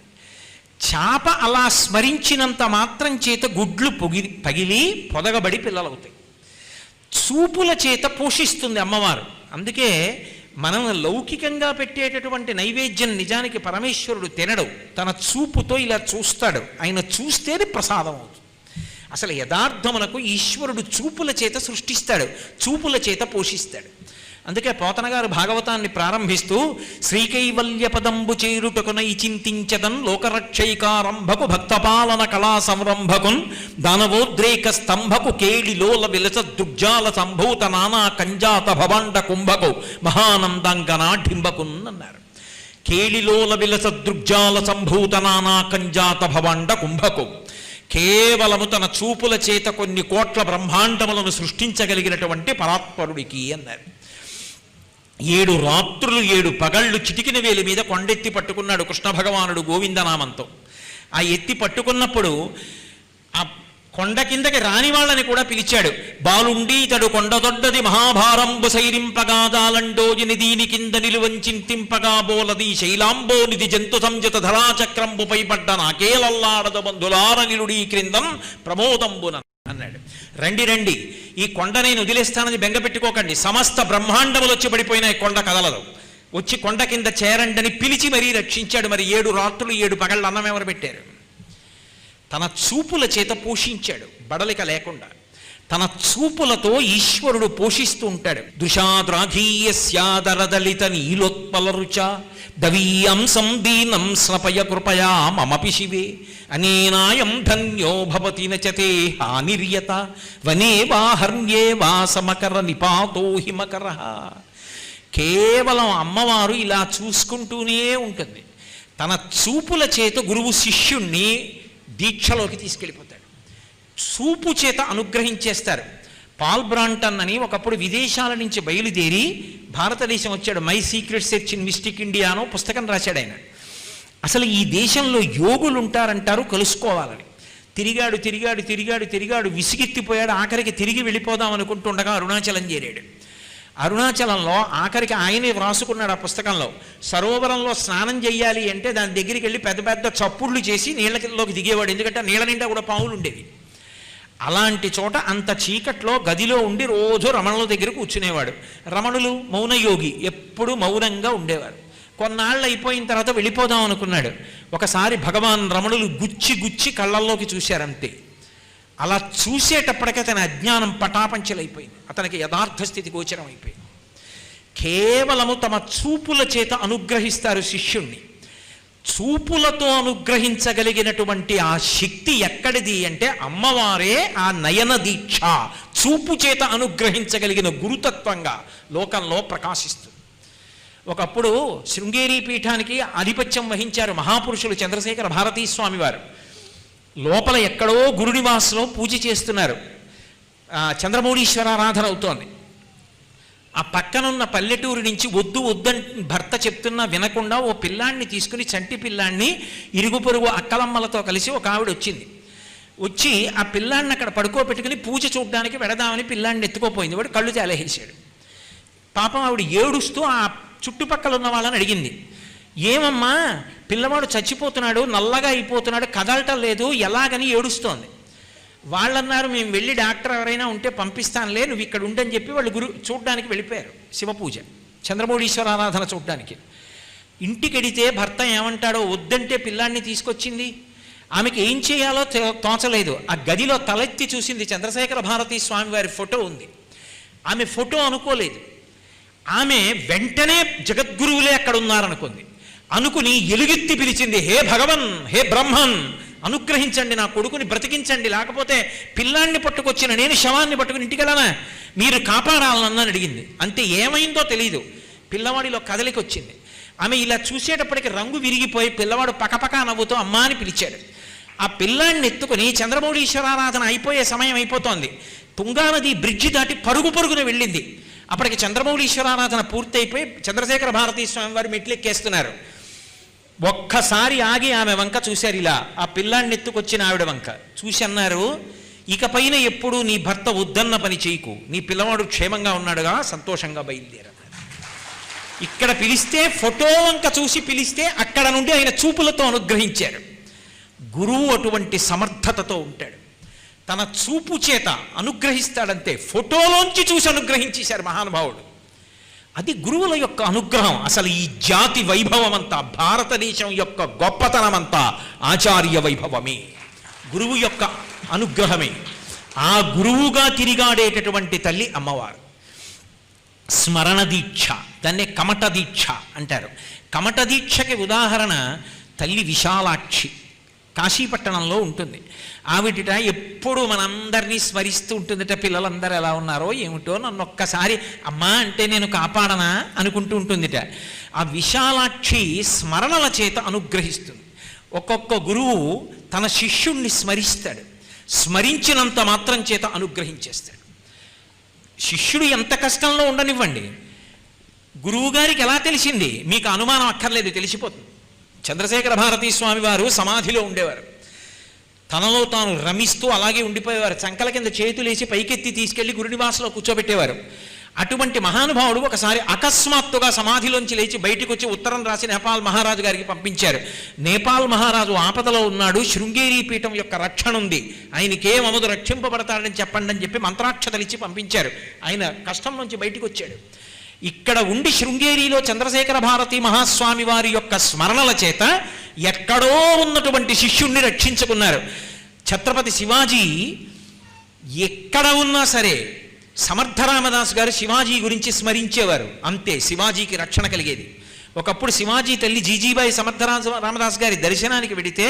చేప అలా స్మరించినంత మాత్రం చేత గుడ్లు పగిలి పొదగబడి పిల్లలవుతాయి. చూపుల చేత పోషిస్తుంది అమ్మవారు. అందుకే మనం లౌకికంగా పెట్టేటటువంటి నైవేద్యం నిజానికి పరమేశ్వరుడు తినడు, తన చూపుతో ఇలా చూస్తాడు. ఆయన చూస్తేనే ప్రసాదం అవుతుంది. అసలు యథార్థమునకు ఈశ్వరుడు చూపుల చేత సృష్టిస్తాడు, చూపుల చేత పోషిస్తాడు. అందుకే పోతన గారు భాగవతాన్ని ప్రారంభిస్తూ శ్రీకైవల్య పదంబు చేరుటకునై చింతించదన్ లోకరక్షైకారంభకు భక్తపాలన కళా సంరంభకున్ దానవోద్రేక స్తంభకు కేళిలోల విలస దృగ్జాల సంభూత నానా కంజాత భవాండ కుంభకు మహానందాంగనాఢింబకున్ అన్నారు. కేళిలోల విలస దృగ్జాల సంభూత నానా కంజాత భవాండ కుంభకు, కేవలము తన చూపుల చేత కొన్ని కోట్ల బ్రహ్మాండములను సృష్టించగలిగినటువంటి పరాత్పరుడికి అన్నారు. 7 రాత్రులు 7 పగళ్ళు చిటికిన వేలి మీద కొండెత్తి పట్టుకున్నాడు కృష్ణ భగవానుడు గోవిందనామంతో. ఆ ఎత్తి పట్టుకున్నప్పుడు ఆ కొండ కిందకి రాని వాళ్ళని కూడా పిలిచాడు. బాలుండి తడు కొండదొడ్డది మహాభారంబు సైరింపగాదాలండోజిని దీని కింద నిలువంచింతింపగా బోలది శైలాంబోనిది జంతు సంజత ధరాచక్రంబుపై పడ్డ నాకేలల్లాడద బంధులార నిలుడీ క్రిందం ప్రమోదంబున అన్నాడు. రండి రండి, ఈ కొండ నేను వదిలేస్తానని బెంగపెట్టుకోకండి, సమస్త బ్రహ్మాండములు వచ్చి పడిపోయినాయి, కొండ కదలదు, వచ్చి కొండ కింద చేరండని పిలిచి మరీ రక్షించాడు. మరి 7 రాత్రులు 7 పగళ్ళు అన్నం ఎవరు పెట్టారు? తన చూపుల చేత పోషించాడు, బడలిక లేకుండా. తన చూపులతో ఈశ్వరుడు పోషిస్తూ ఉంటాడు. దృశాద్రాఘీయస్యాదరదలిత నీలోత్పల రుచ దవీయంసం దీనం స్నపయ కృపయా మమపి శివే అనేనాయం ధన్యో భవతి నచతే హానిర్యత వనే వాహర్యే వాసమకర నిపాతో హిమకర. కేవలం అమ్మవారు ఇలా చూసుకుంటూనే ఉంటుంది. తన చూపుల చేత గురువు శిష్యుణ్ణి దీక్షలోకి తీసుకెళ్ళిపోతాడు, చూపు చేత అనుగ్రహించేస్తారు. పాల్ బ్రాంటన్ అని ఒకప్పుడు విదేశాల నుంచి బయలుదేరి భారతదేశం వచ్చాడు. My secret search in mystic India అనో పుస్తకం రాశాడు ఆయన. అసలు ఈ దేశంలో యోగులు ఉంటారంటారు, కలుసుకోవాలని తిరిగాడు తిరిగాడు తిరిగాడు తిరిగాడు విసిగెత్తిపోయాడు. ఆఖరికి తిరిగి వెళ్ళిపోదాం అనుకుంటుండగా అరుణాచలం చేరాడు. అరుణాచలంలో ఆఖరికి ఆయనే వ్రాసుకున్నాడు ఆ పుస్తకంలో, సరోవరంలో స్నానం చేయాలి అంటే దాని దగ్గరికి వెళ్ళి పెద్ద పెద్ద చప్పుళ్ళు చేసి నీళ్ళలోకి దిగేవాడు, ఎందుకంటే నీళ్ళ నిండా కూడా పాములు ఉండేవి. అలాంటి చోట అంత చీకట్లో గదిలో ఉండి రోజు రమణుల దగ్గర కూర్చునేవాడు. రమణులు మౌనయోగి, ఎప్పుడూ మౌనంగా ఉండేవారు. కొన్నాళ్ళు అయిపోయిన తర్వాత వెళ్ళిపోదాం అనుకున్నాడు. ఒకసారి భగవాన్ రమణులు గుచ్చి గుచ్చి కళ్ళల్లోకి చూశారంతే. అలా చూసేటప్పటికే తన అజ్ఞానం పటాపంచలైపోయింది, అతనికి యథార్థ స్థితి గోచరం అయిపోయింది. కేవలము తమ చూపుల చేత అనుగ్రహిస్తారు శిష్యుణ్ణి. చూపులతో అనుగ్రహించగలిగినటువంటి ఆ శక్తి ఎక్కడిది అంటే అమ్మవారే ఆ నయన దీక్ష చూపు చేత అనుగ్రహించగలిగిన గురుతత్వంగా లోకంలో ప్రకాశిస్తుంది. ఒకప్పుడు శృంగేరి పీఠానికి ఆధిపత్యం వహించారు మహాపురుషులు చంద్రశేఖర భారతీ స్వామి వారు. లోపల ఎక్కడో గురునివాసలో పూజ చేస్తున్నారు, చంద్రమౌళీశ్వరారాధన అవుతోంది. ఆ పక్కనున్న పల్లెటూరు నుంచి వద్దు వద్దని భర్త చెప్తున్నా వినకుండా ఓ పిల్లాన్ని తీసుకుని, చంటి పిల్లాన్ని ఇరుగు పొరుగు అక్కలమ్మలతో కలిసి ఒక ఆవిడ వచ్చింది. వచ్చి ఆ పిల్లాన్ని అక్కడ పడుకోబెట్టుకుని పూజ చూడడానికి వెడదామని పిల్లాన్ని ఎత్తుకోపోయింది. వాడు కళ్ళు తేలేసేశాడు. పాపం ఆవిడ ఏడుస్తూ ఆ చుట్టుపక్కల ఉన్న వాళ్ళని అడిగింది, ఏమమ్మా పిల్లవాడు చచ్చిపోతున్నాడు, నల్లగా అయిపోతున్నాడు, కదలటం లేదు, ఎలాగని ఏడుస్తోంది. వాళ్ళన్నారు, మేము వెళ్ళి డాక్టర్ ఎవరైనా ఉంటే పంపిస్తానులే, నువ్వు ఇక్కడ ఉండని చెప్పి వాళ్ళు చూడ్డానికి వెళ్ళిపోయారు. శివపూజ చంద్రమౌళీశ్వర ఆరాధన చూడ్డానికి. ఇంటికి వెడితే భర్త ఏమంటాడో, వద్దంటే పిల్లాన్ని తీసుకొచ్చింది. ఆమెకి ఏం చేయాలో తోచలేదు. ఆ గదిలో తలెత్తి చూసింది, చంద్రశేఖర భారతీ స్వామి వారి ఫోటో ఉంది. ఆమె ఫోటో అనుకోలేదు. ఆమె వెంటనే జగద్గురువులే అక్కడ ఉన్నారనుకుంది. అనుకుని ఎలుగెత్తి పిలిచింది, హే భగవన్, హే బ్రహ్మన్, అనుగ్రహించండి, నా కొడుకుని బ్రతికించండి, లేకపోతే పిల్లాన్ని పట్టుకొచ్చిన నేను శవాన్ని పట్టుకుని ఇంటికి వెళ్ళనా, మీరు కాపాడాలన్నని అడిగింది. అంతే, ఏమైందో తెలియదు. పిల్లవాడిలో కదలికి వచ్చింది. ఆమె ఇలా చూసేటప్పటికి రంగు విరిగిపోయి పిల్లవాడు పకపకా నవ్వుతూ అమ్మా అని పిలిచాడు. ఆ పిల్లాన్ని ఎత్తుకుని చంద్రమౌళీశ్వరారాధన అయిపోయే సమయం అయిపోతోంది. తుంగానది బ్రిడ్జి దాటి పరుగు పరుగున వెళ్ళింది. అప్పటికి చంద్రమౌళీశ్వరారాధన పూర్తయిపోయి చంద్రశేఖర భారతీ స్వామి వారు మెట్లెక్కేస్తున్నారు. ఒక్కసారి ఆగి ఆమె వంక చూశారు, ఇలా ఆ పిల్లాన్ని ఎత్తుకొచ్చిన ఆవిడ వంక చూసి అన్నారు, ఇకపైన ఎప్పుడు నీ భర్త వద్దన్న పని చేయకు, నీ పిల్లవాడు క్షేమంగా ఉన్నాడుగా, సంతోషంగా బయలుదేరన్నారు. ఇక్కడ పిలిస్తే ఫోటో వంక చూసి పిలిస్తే అక్కడ నుండి ఆయన చూపులతో అనుగ్రహించారు. గురువు అటువంటి సమర్థతతో ఉంటాడు, తన చూపు చేత అనుగ్రహిస్తాడంతే. ఫోటోలోంచి చూసి అనుగ్రహించేశారు మహానుభావుడు. అది గురువుల యొక్క అనుగ్రహం. అసలు ఈ జాతి వైభవం అంతా, భారతదేశం యొక్క గొప్పతనం అంతా ఆచార్య వైభవమే, గురువు యొక్క అనుగ్రహమే. ఆ గురువుగా తిరిగాడేటటువంటి తల్లి అమ్మవారు. స్మరణ దీక్ష, దాన్నే కమట దీక్ష అంటారు. కమట దీక్షకి ఉదాహరణ తల్లి విశాలాక్షి, కాశీపట్టణంలో ఉంటుంది. ఆవిడట ఎప్పుడు మనందరినీ స్మరిస్తూ ఉంటుందిట. పిల్లలందరూ ఎలా ఉన్నారో ఏమిటో, నన్ను ఒక్కసారి అమ్మా అంటే నేను కాపాడనా అనుకుంటూ ఉంటుందిట. ఆ విశాలాక్షి స్మరణల చేత అనుగ్రహిస్తుంది. ఒక్కొక్క గురువు తన శిష్యుణ్ణి స్మరిస్తాడు, స్మరించినంత మాత్రం చేత అనుగ్రహించేస్తాడు. శిష్యుడు ఎంత కష్టంలో ఉండనివ్వండి, గురువుగారికి ఎలా తెలిసింది మీకు అనుమానం అక్కర్లేదు, తెలిసిపోతుంది. చంద్రశేఖర భారతీ స్వామి వారు సమాధిలో ఉండేవారు. తనలో తాను రమిస్తూ అలాగే ఉండిపోయేవారు. చంకల కింద చేతులేసి పైకెత్తి తీసుకెళ్లి గురునివాసంలో కూర్చోబెట్టేవారు. అటువంటి మహానుభావుడు ఒకసారి అకస్మాత్తుగా సమాధిలోంచి లేచి బయటికి వచ్చి ఉత్తరం రాసి నేపాల్ మహారాజు గారికి పంపించారు. నేపాల్ మహారాజు ఆపదలో ఉన్నాడు, శృంగేరి పీఠం యొక్క రక్షణ ఉంది, ఆయనకేం అమదు రక్షింపబడతాడని చెప్పండి అని చెప్పి మంత్రాక్షతలిచ్చి పంపించారు. ఆయన కష్టం నుంచి బయటికి వచ్చాడు. ఇక్కడ ఉండి శృంగేరిలో చంద్రశేఖర భారతీ మహాస్వామి వారి యొక్క స్మరణల చేత ఎక్కడో ఉన్నటువంటి శిష్యుణ్ణి రక్షించుకున్నారు. ఛత్రపతి శివాజీ ఎక్కడ ఉన్నా సరే సమర్థరామదాస్ గారు శివాజీ గురించి స్మరించేవారు, అంతే శివాజీకి రక్షణ కలిగేది. ఒకప్పుడు శివాజీ తల్లి జీజీబాయి రామదాస్ గారి దర్శనానికి వెడితే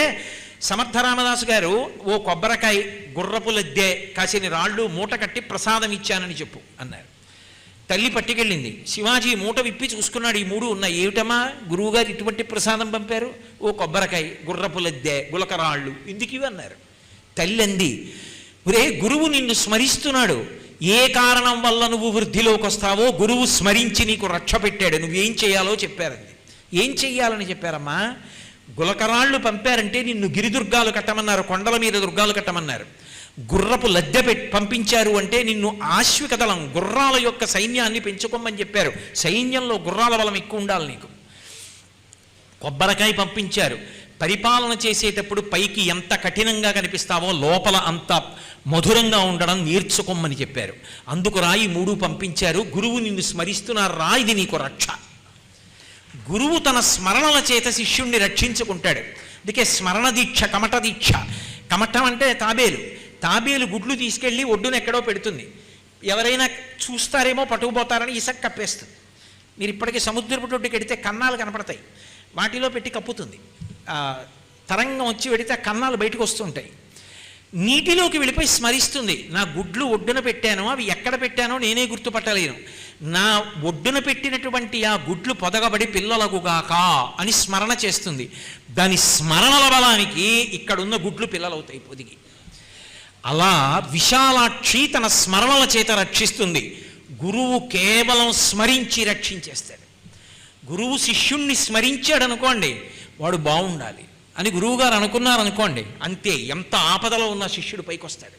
సమర్థరామదాసు గారు ఓ కొబ్బరికాయ, గుర్రపు లద్దె, కాసిని రాళ్ళు మూట కట్టి ప్రసాదం ఇచ్చానని చెప్పు అన్నారు. తల్లి పట్టుకెళ్ళింది. శివాజీ మూట విప్పి చూసుకున్నాడు, ఈ మూడు ఉన్నాయి. ఏమిటమ్మా గురువుగారు ఇటువంటి ప్రసాదం పంపారు? ఓ కొబ్బరికాయ, గుర్రపు లద్దె, గులకరాళ్ళు, ఎందుకు ఇవి అన్నారు. తల్లి అంది, ఒరే గురువు నిన్ను స్మరిస్తున్నాడు, ఏ కారణం వల్ల నువ్వు వృద్ధిలోకి వస్తావో గురువు స్మరించి నీకు రక్ష పెట్టాడు, నువ్వేం చేయాలో చెప్పారండి. ఏం చెయ్యాలని చెప్పారమ్మా? గులకరాళ్ళు పంపారంటే నిన్ను గిరిదుర్గాలు కట్టమన్నారు, కొండల మీద దుర్గాలు కట్టమన్నారు. గుర్రపు లద్దె పంపించారు అంటే నిన్ను ఆశ్విక దళం, గుర్రాల యొక్క సైన్యాన్ని పెంచుకోమని చెప్పారు. సైన్యంలో గుర్రాల బలం ఎక్కువ ఉండాలి నీకు. కొబ్బరికాయ పంపించారు, పరిపాలన చేసేటప్పుడు పైకి ఎంత కఠినంగా కనిపిస్తావో లోపల అంత మధురంగా ఉండడం నేర్చుకోమని చెప్పారు. అందుకు రాయి మూడు పంపించారు. గురువు నిన్ను స్మరిస్తున్నారు రా, ఇది నీకు రక్ష. గురువు తన స్మరణల చేత శిష్యుణ్ణి రక్షించుకుంటాడు. అందుకే స్మరణ దీక్ష, కమట దీక్ష. కమటం అంటే తాబేలు. తాబేలు గుడ్లు తీసుకెళ్ళి ఒడ్డున ఎక్కడో పెడుతుంది. ఎవరైనా చూస్తారేమో పట్టుకుపోతారని ఇసక్ కప్పేస్తుంది. మీరు ఇప్పటికీ సముద్రపు ఒడ్డుకి వెడితే కన్నాలు కనపడతాయి, వాటిలో పెట్టి కప్పుతుంది. తరంగం వచ్చి వెడితే కన్నాలు బయటకు వస్తుంటాయి. నీటిలోకి వెళ్ళిపోయి స్మరిస్తుంది, నా గుడ్లు ఒడ్డున పెట్టానో అవి ఎక్కడ పెట్టానో నేనే గుర్తుపట్టలేను, నా ఒడ్డున పెట్టినటువంటి ఆ గుడ్లు పొదగబడి పిల్లలగుగాక అని స్మరణ చేస్తుంది. దాని స్మరణల బలానికి ఇక్కడున్న గుడ్లు పిల్లలవుతాయి పొదిగి. అలా విశాలాక్షి తన స్మరణల చేత రక్షిస్తుంది. గురువు కేవలం స్మరించి రక్షించేస్తాడు. గురువు శిష్యుణ్ణి స్మరించాడు అనుకోండి, వాడు బాగుండాలి అని గురువుగారు అనుకున్నారనుకోండి, అంతే, ఎంత ఆపదలో ఉన్న శిష్యుడు పైకి వస్తాడు.